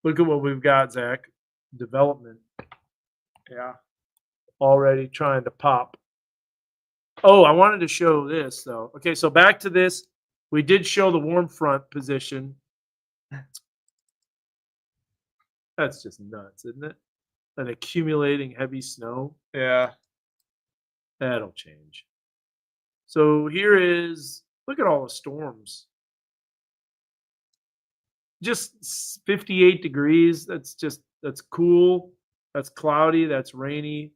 Look at what we've got, Zach. Development. Yeah. Already trying to pop. Oh, I wanted to show this, though. Okay, so back to this. We did show the warm front position. That's just nuts, isn't it? An accumulating heavy snow. Yeah. That'll change. So here is, look at all the storms. Just 58 degrees. That's cool. That's cloudy. That's rainy.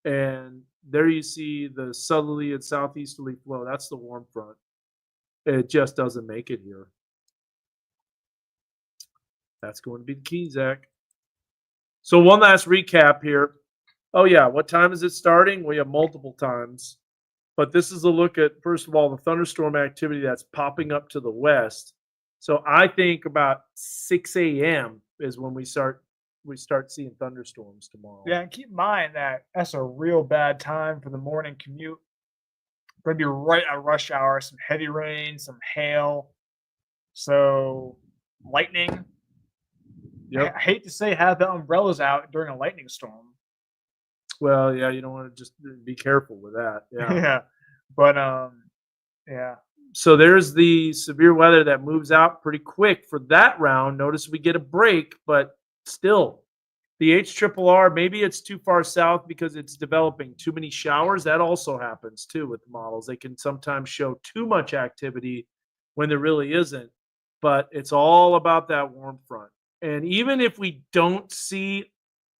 And there you see the southerly and southeasterly flow. That's the warm front. It just doesn't make it here. That's going to be the key, Zach. So one last recap here. Oh, yeah. What time is it starting? We have multiple times. But this is a look at, first of all, the thunderstorm activity that's popping up to the west. So I think about 6 a.m. is when we start seeing thunderstorms tomorrow. Yeah, and keep in mind that that's a real bad time for the morning commute. Going to be right at rush hour, some heavy rain, some hail. So lightning. Yep. I hate to say have the umbrellas out during a lightning storm. Well, yeah, you don't want to just be careful with that. Yeah. Yeah. But yeah. So there's the severe weather that moves out pretty quick for that round. Notice we get a break, but still, the HRRR, maybe it's too far south because it's developing too many showers. That also happens too with models. They can sometimes show too much activity when there really isn't, but it's all about that warm front. And even if we don't see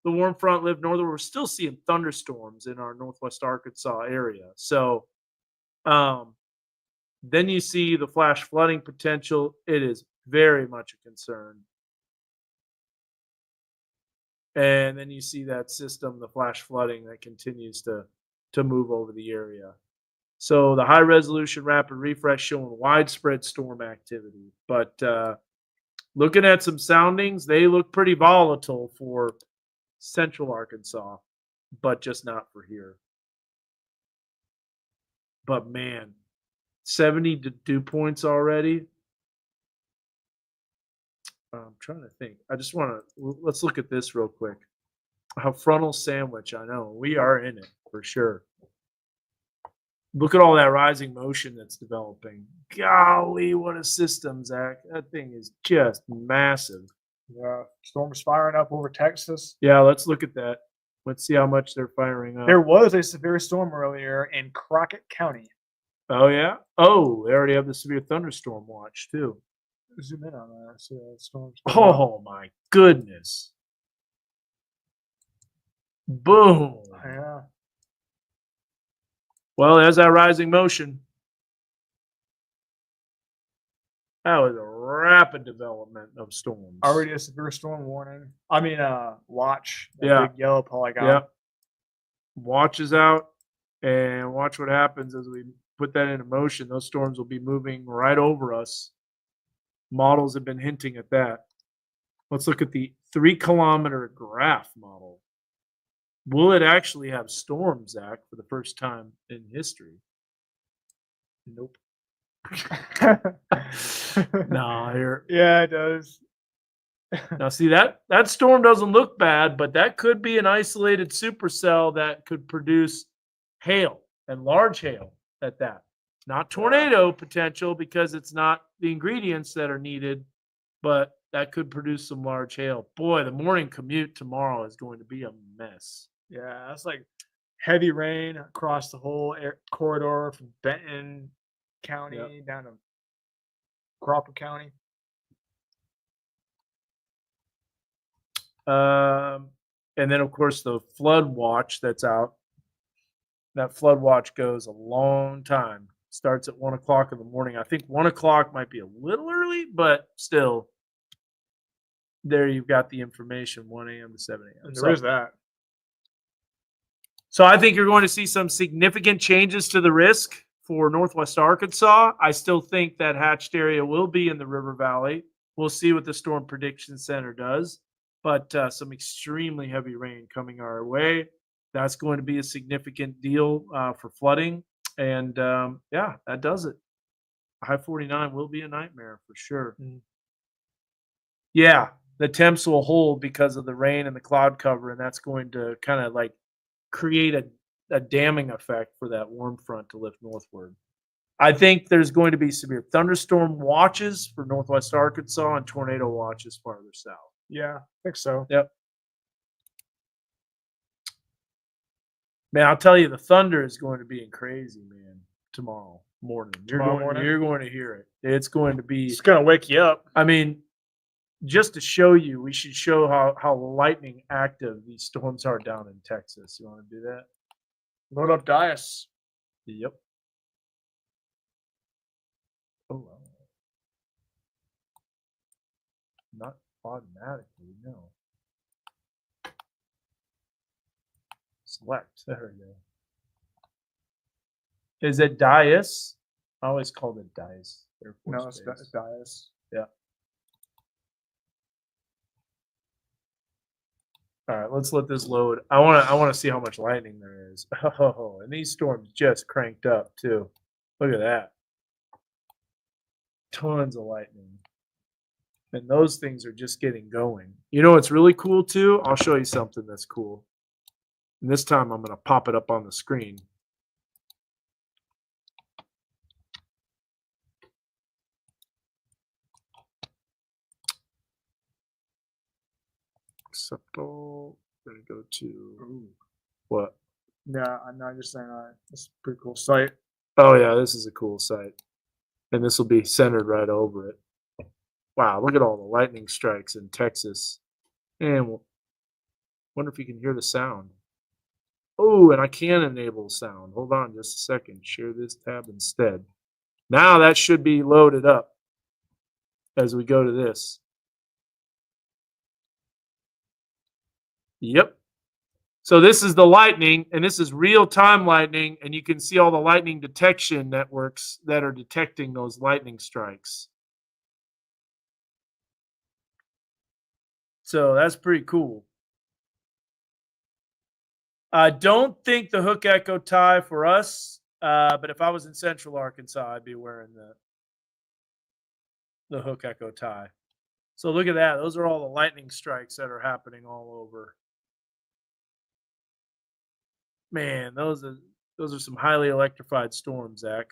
the warm front live northward, we're still seeing thunderstorms in our Northwest Arkansas area. So then you see the flash flooding potential. It is very much a concern. And then you see that system, the flash flooding that continues to move over the area. So the high resolution rapid refresh showing widespread storm activity. But looking at some soundings, they look pretty volatile for central Arkansas, but just not for here. But man, 70 dew points already. I'm trying to think. I just want to, let's look at this real quick. How frontal sandwich, I know. We are in it for sure. Look at all that rising motion that's developing. Golly, what a system, Zach. That thing is just massive. Yeah, storms firing up over Texas. Yeah, let's look at that. Let's see how much they're firing up. There was a severe storm earlier in Crockett County. Oh, yeah? Oh, they already have the severe thunderstorm watch, too. Zoom in on that. See that storm's going on. Oh, my goodness. Boom. Yeah. Well, there's that rising motion. That was a rapid development of storms. Already a severe storm warning. I mean, watch. That Yeah. big yellow polygon. Yeah. Watch is out, and watch what happens as we put that into motion. Those storms will be moving right over us. Models have been hinting at that. Let's look at the 3-kilometer graph model. Will it actually have storms, Zach, for the first time in history? Nope. Nah, here. Yeah, it does. Now, see that storm doesn't look bad, but that could be an isolated supercell that could produce hail and large hail at that. Not tornado potential because it's not the ingredients that are needed, but that could produce some large hail. Boy, the morning commute tomorrow is going to be a mess. Yeah, that's like heavy rain across the whole corridor from Benton County down to Crawford County. And then, of course, the flood watch that's out. That flood watch goes a long time. Starts at 1 o'clock in the morning. I think 1 o'clock might be a little early, but still, there you've got the information, 1 a.m. to 7 a.m. And there is that. So I think you're going to see some significant changes to the risk for Northwest Arkansas. I still think that hatched area will be in the River Valley. We'll see what the Storm Prediction Center does, but some extremely heavy rain coming our way. That's going to be a significant deal for flooding. And yeah, that does it. High 49 will be a nightmare for sure. Yeah, the temps will hold because of the rain and the cloud cover, and that's going to kind of like create a damming effect for that warm front to lift northward. I think there's going to be severe thunderstorm watches for Northwest Arkansas and tornado watches farther south. Yeah, I think so. Yep. Man, I'll tell you, the thunder is going to be crazy, man, tomorrow morning. Tomorrow morning? You're going to hear it. It's going to be, It's gonna wake you up. I mean, just to show you, we should show how lightning active these storms are down in Texas. You want to do that? Load up dice. Yep. Oh, not automatically, no. Select. There we go. Is it dice? I always called it dice. Air Force No, it's Base. dice. Yeah. All right, let's let this load. I want to see how much lightning there is. Oh, and these storms just cranked up too. Look at that. Tons of lightning. And those things are just getting going. You know what's really cool too? I'll show you something that's cool. And this time I'm going to pop it up on the screen. Acceptable. Gonna go to what? Yeah, I'm not just saying it's a pretty cool site. Oh yeah, this is a cool site, and this will be centered right over it. Wow, look at all the lightning strikes in Texas, and we'll wonder if you can hear the sound. Oh, and I can enable sound. Hold on just a second. Share this tab instead. Now that should be loaded up as we go to this. Yep. So this is the lightning, and this is real-time lightning, and you can see all the lightning detection networks that are detecting those lightning strikes. So that's pretty cool. I don't think the hook echo tie for us, but if I was in Central Arkansas, I'd be wearing the hook echo tie. So look at that. Those are all the lightning strikes that are happening all over. Man, those are Those are some highly electrified storms, Zach.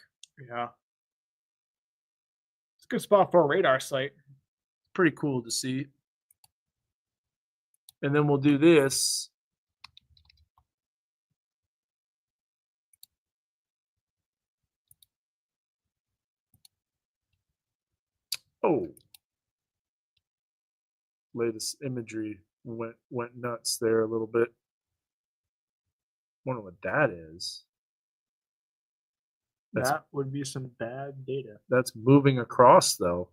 Yeah. It's a good spot for a radar site. Pretty cool to see. And then we'll do this. Oh. Latest imagery went nuts there a little bit. Wonder what that is. That would be some bad data. That's moving across though.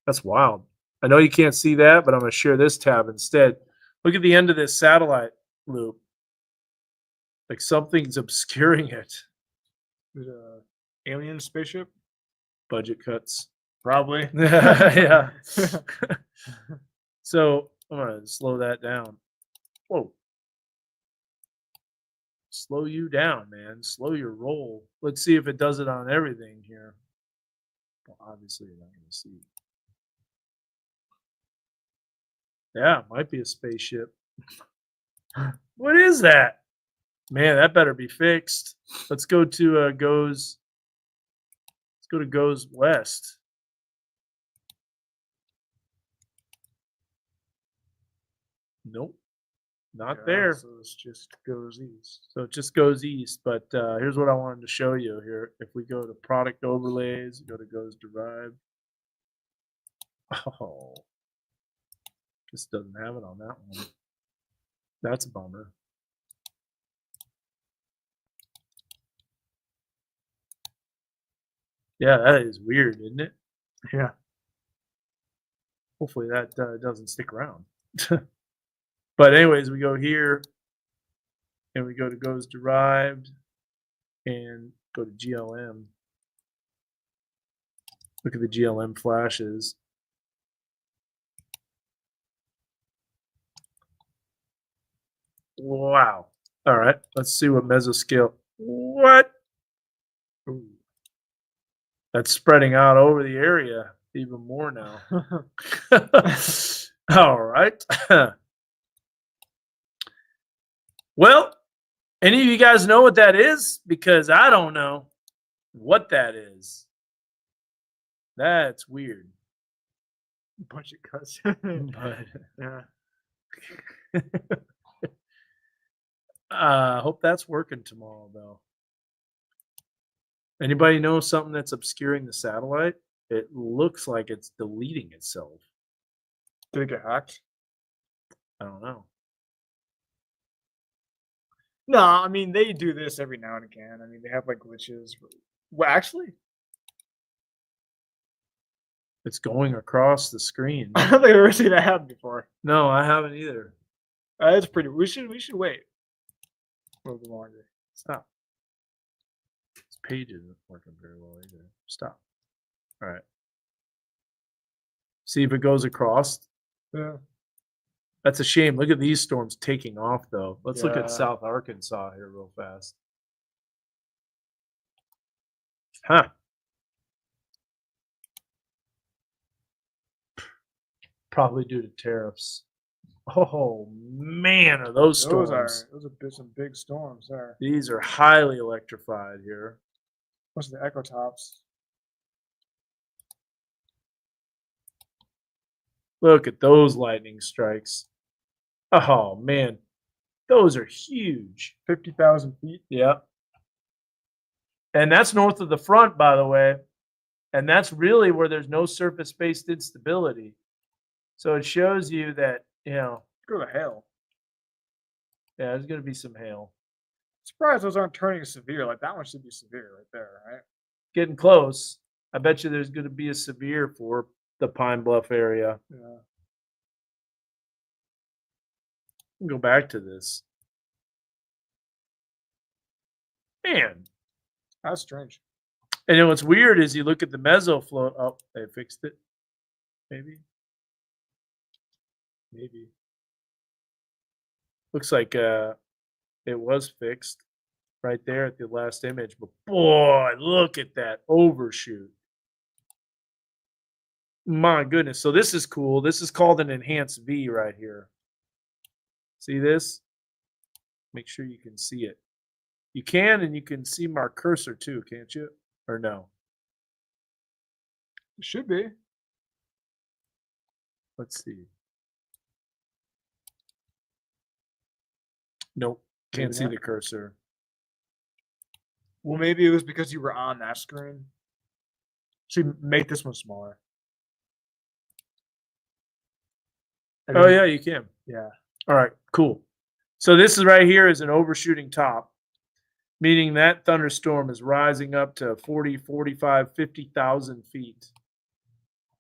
That's wild. I know you can't see that, but I'm going to share this tab instead. Look at the end of this satellite loop. Like something's obscuring it. Is it a alien spaceship? Budget cuts. Probably. Yeah. So I'm going to slow that down. Whoa. Slow you down, man. Slow your roll. Let's see if it does it on everything here. Well, obviously, you're not going to see. Yeah, it might be a spaceship. What is that? Man, that better be fixed. Let's go to goes. Let's go to goes west. Nope, not Yeah, there. So it just goes east. So it just goes east. But here's what I wanted to show you here. If we go to product overlays, go to goes derived. Oh, this doesn't have it on that one. That's a bummer. Yeah, that is weird, isn't it? Yeah. Hopefully that doesn't stick around. But anyways, we go here and we go to goes derived and go to GLM. Look at the GLM flashes. Wow. All right, let's see what mesoscale. What? Ooh. That's spreading out over the area even more now. All right. Well, any of you guys know what that is? Because I don't know what that is. That's weird. Budget cuts. But Yeah. hope that's working tomorrow, though. Anybody know something that's obscuring the satellite? It looks like it's deleting itself. Did it get hacked? I don't know. No, I mean they do this every now and again. I mean they have like glitches. Well, actually, It's going across the screen. I don't think I've ever seen that happen before. No, I haven't either. It's pretty. We should wait a little bit longer. Stop. This page isn't working very well either. Stop. All right. See if it goes across. Yeah. That's a shame. Look at these storms taking off, though. Let's look Yeah. at South Arkansas here real fast. Huh. Probably due to tariffs. Oh man, are those storms? Those are some big storms there. These are highly electrified here. What's the echo tops? Look at those lightning strikes. Oh man, those are huge. 50,000 feet. Yep. And that's north of the front, by the way. And that's really where there's no surface-based instability. So it shows you that, Go to hail. yeah, there's going to be some hail. Surprised those aren't turning severe. Like that one should be severe right there, right? Getting close. I bet you there's going to be a severe for the Pine Bluff area. Yeah. Go back to this. Man. That's strange. And then what's weird is you look at the meso flow. Oh, they fixed it. Maybe. Looks like it was fixed right there at the last image. But boy, look at that overshoot. My goodness. So this is cool. This is called an enhanced V right here. See this? Make sure you can see it. You can, and you can see my cursor too, can't you? Or no? It should be. Let's see. Nope. Maybe Can't see not. the cursor. Well, maybe it was because you were on that screen. So you make this one smaller. And Oh then- yeah, you can. Yeah. All right, cool. So this is right here is an overshooting top, meaning that thunderstorm is rising up to 40, 45, 50,000 feet.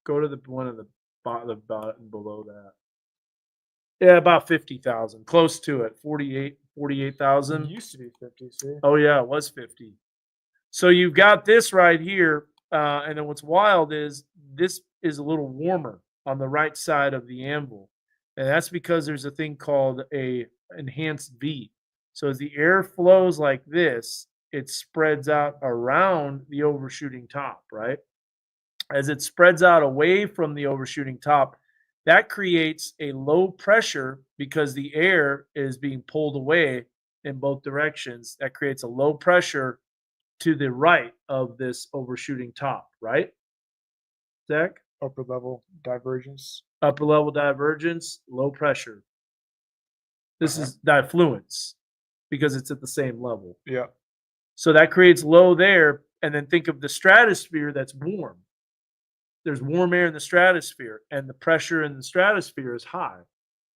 Go to the one of the bottom below that. Yeah, about 50,000, close to it, 48, It 48,000. used to be 50, see? Oh yeah, it was 50. So you've got this right here, and then what's wild is this is a little warmer on the right side of the anvil, and that's because there's a thing called a enhanced V. So as the air flows like this, it spreads out around the overshooting top, right? As it spreads out away from the overshooting top, that creates a low pressure because the air is being pulled away in both directions. That creates a low pressure to the right of this overshooting top, right? Zach? Upper level divergence. Upper level divergence, low pressure. This Uh-huh. is diffluence because it's at the same level. Yeah. So that creates low there. And then think of the stratosphere that's warm. There's warm air in the stratosphere, and the pressure in the stratosphere is high.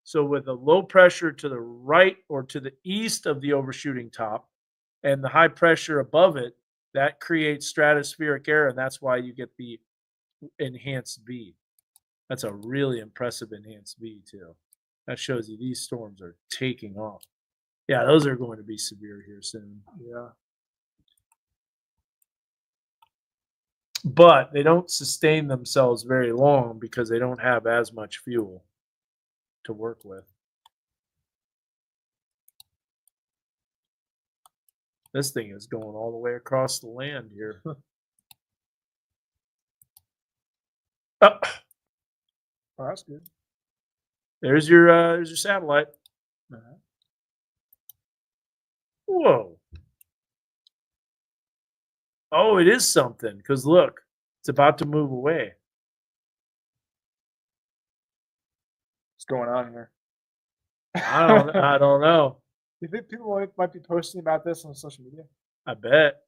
So with a low pressure to the right or to the east of the overshooting top and the high pressure above it, that creates stratospheric air, and that's why you get the enhanced V. That's a really impressive enhanced V too. That shows you these storms are taking off. Yeah, those are going to be severe here soon. Yeah. But they don't sustain themselves very long because they don't have as much fuel to work with. This thing is going all the way across the land here. Oh, Oh, that's good. there's your satellite. Uh-huh. Whoa. Oh, it is something because look, it's about to move away. What's going on here? I don't know. You think people might be posting about this on social media? I bet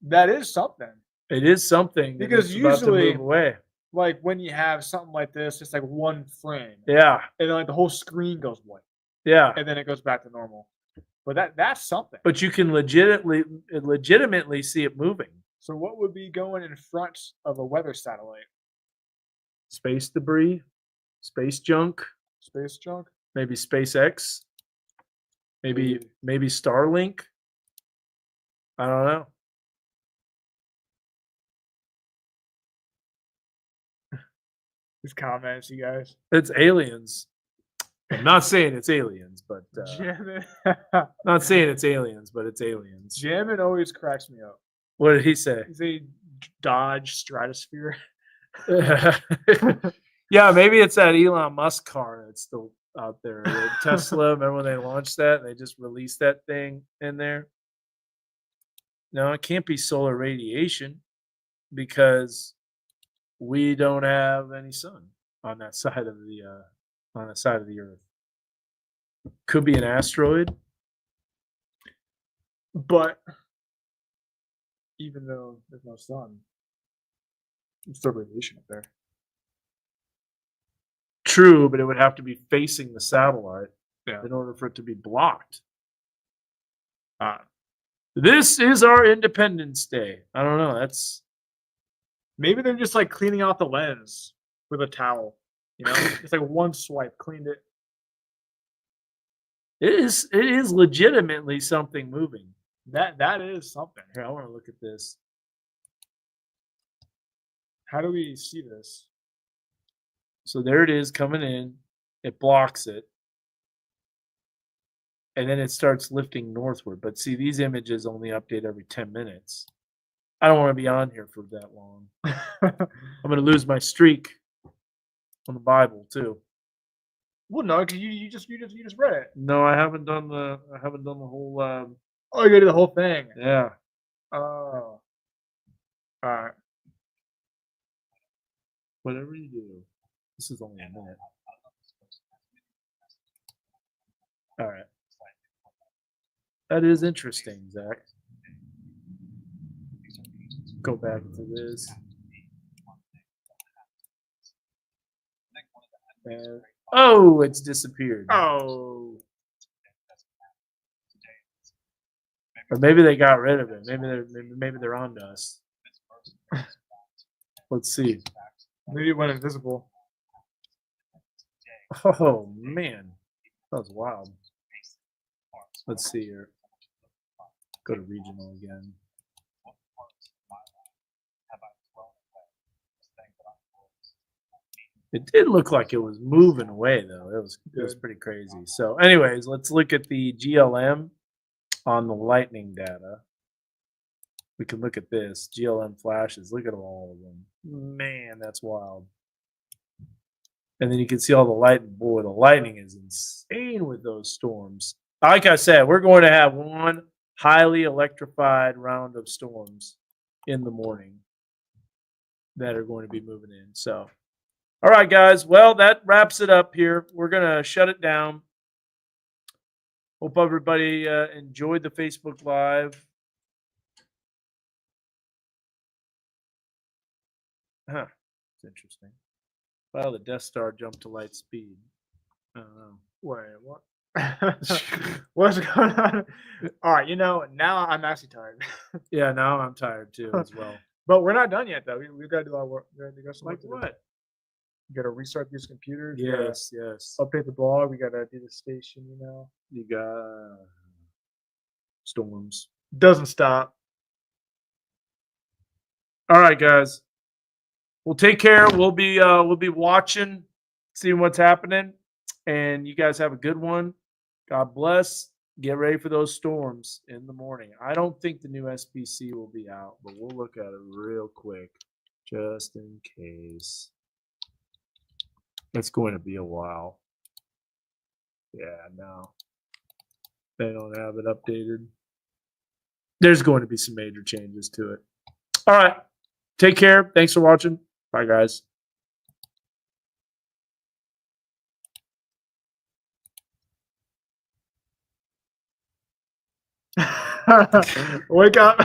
That is something. it is something that Because it's about to usually- move away. Like when you have something like this, it's like one frame. Yeah, And then like the whole screen goes white. yeah. And then it goes back to normal. But that's something. But you can legitimately see it moving. So what would be going in front of a weather satellite? Space debris, space junk, Space junk? maybe SpaceX, maybe Starlink. I don't know. These comments, you guys. It's aliens. I'm not saying it's aliens, but Jamming. not saying it's aliens, but it's aliens. Jamming always cracks me up. What did he say? Is a Dodge Stratosphere? Yeah, maybe it's that Elon Musk car that's still out there. The Tesla. Remember when they launched that and they just released that thing in there? No, it can't be solar radiation because we don't have any sun on that side of the Earth. Could be an asteroid. But even though there's no sun, there's still radiation up there. True, but it would have to be facing the satellite Yeah. in order for it to be blocked. This is our Independence Day. I don't know. That's Maybe they're just like cleaning out the lens with a towel. You know, it's like one swipe, cleaned it. it is legitimately something moving. That is something. Here, I want to look at this. How do we see this? So there it is coming in. It blocks it. And then it starts lifting northward. But see, these images only update every 10 minutes. I don't want to be on here for that long. I'm going to lose my streak on the Bible too. Well, no, because you just read it. No, I haven't done the whole Oh, you gotta do the whole thing. Yeah. Oh. Alright. Whatever you do. This is only a minute. All right. That is interesting, Zach. Go back to this. And, oh, it's disappeared. Oh. Or maybe they got rid of it. Maybe they're on to us. Let's see. Maybe it went invisible. Oh man, that was wild. Let's see here. Go to regional again. It did look like it was moving away though. It was pretty crazy. So, anyways, let's look at the GLM on the lightning data. We can look at this GLM flashes. Look at all of them. Man, that's wild. And then you can see all the lightning. Boy, the lightning is insane with those storms. Like I said, we're going to have one highly electrified round of storms in the morning that are going to be moving in. So, all right, guys. Well, that wraps it up here. We're going to shut it down. Hope everybody enjoyed the Facebook Live. Huh. It's interesting. Well, the Death Star jumped to light speed. I don't know. Wait, what? What's going on? All right, now I'm actually tired. Yeah, now I'm tired too as well. But we're not done yet, though. We've got to do our work. We got some Like work to do. what? We got to restart these computers. We gotta Yes. update the blog. We got to do the station. You got storms. Doesn't stop. All right, guys. Well, take care. We'll be watching, seeing what's happening, and you guys have a good one. God bless. Get ready for those storms in the morning. I don't think the new SPC will be out, but we'll look at it real quick just in case. It's going to be a while. Yeah, no. They don't have it updated. There's going to be some major changes to it. All right. Take care. Thanks for watching. Bye, guys. Wake up.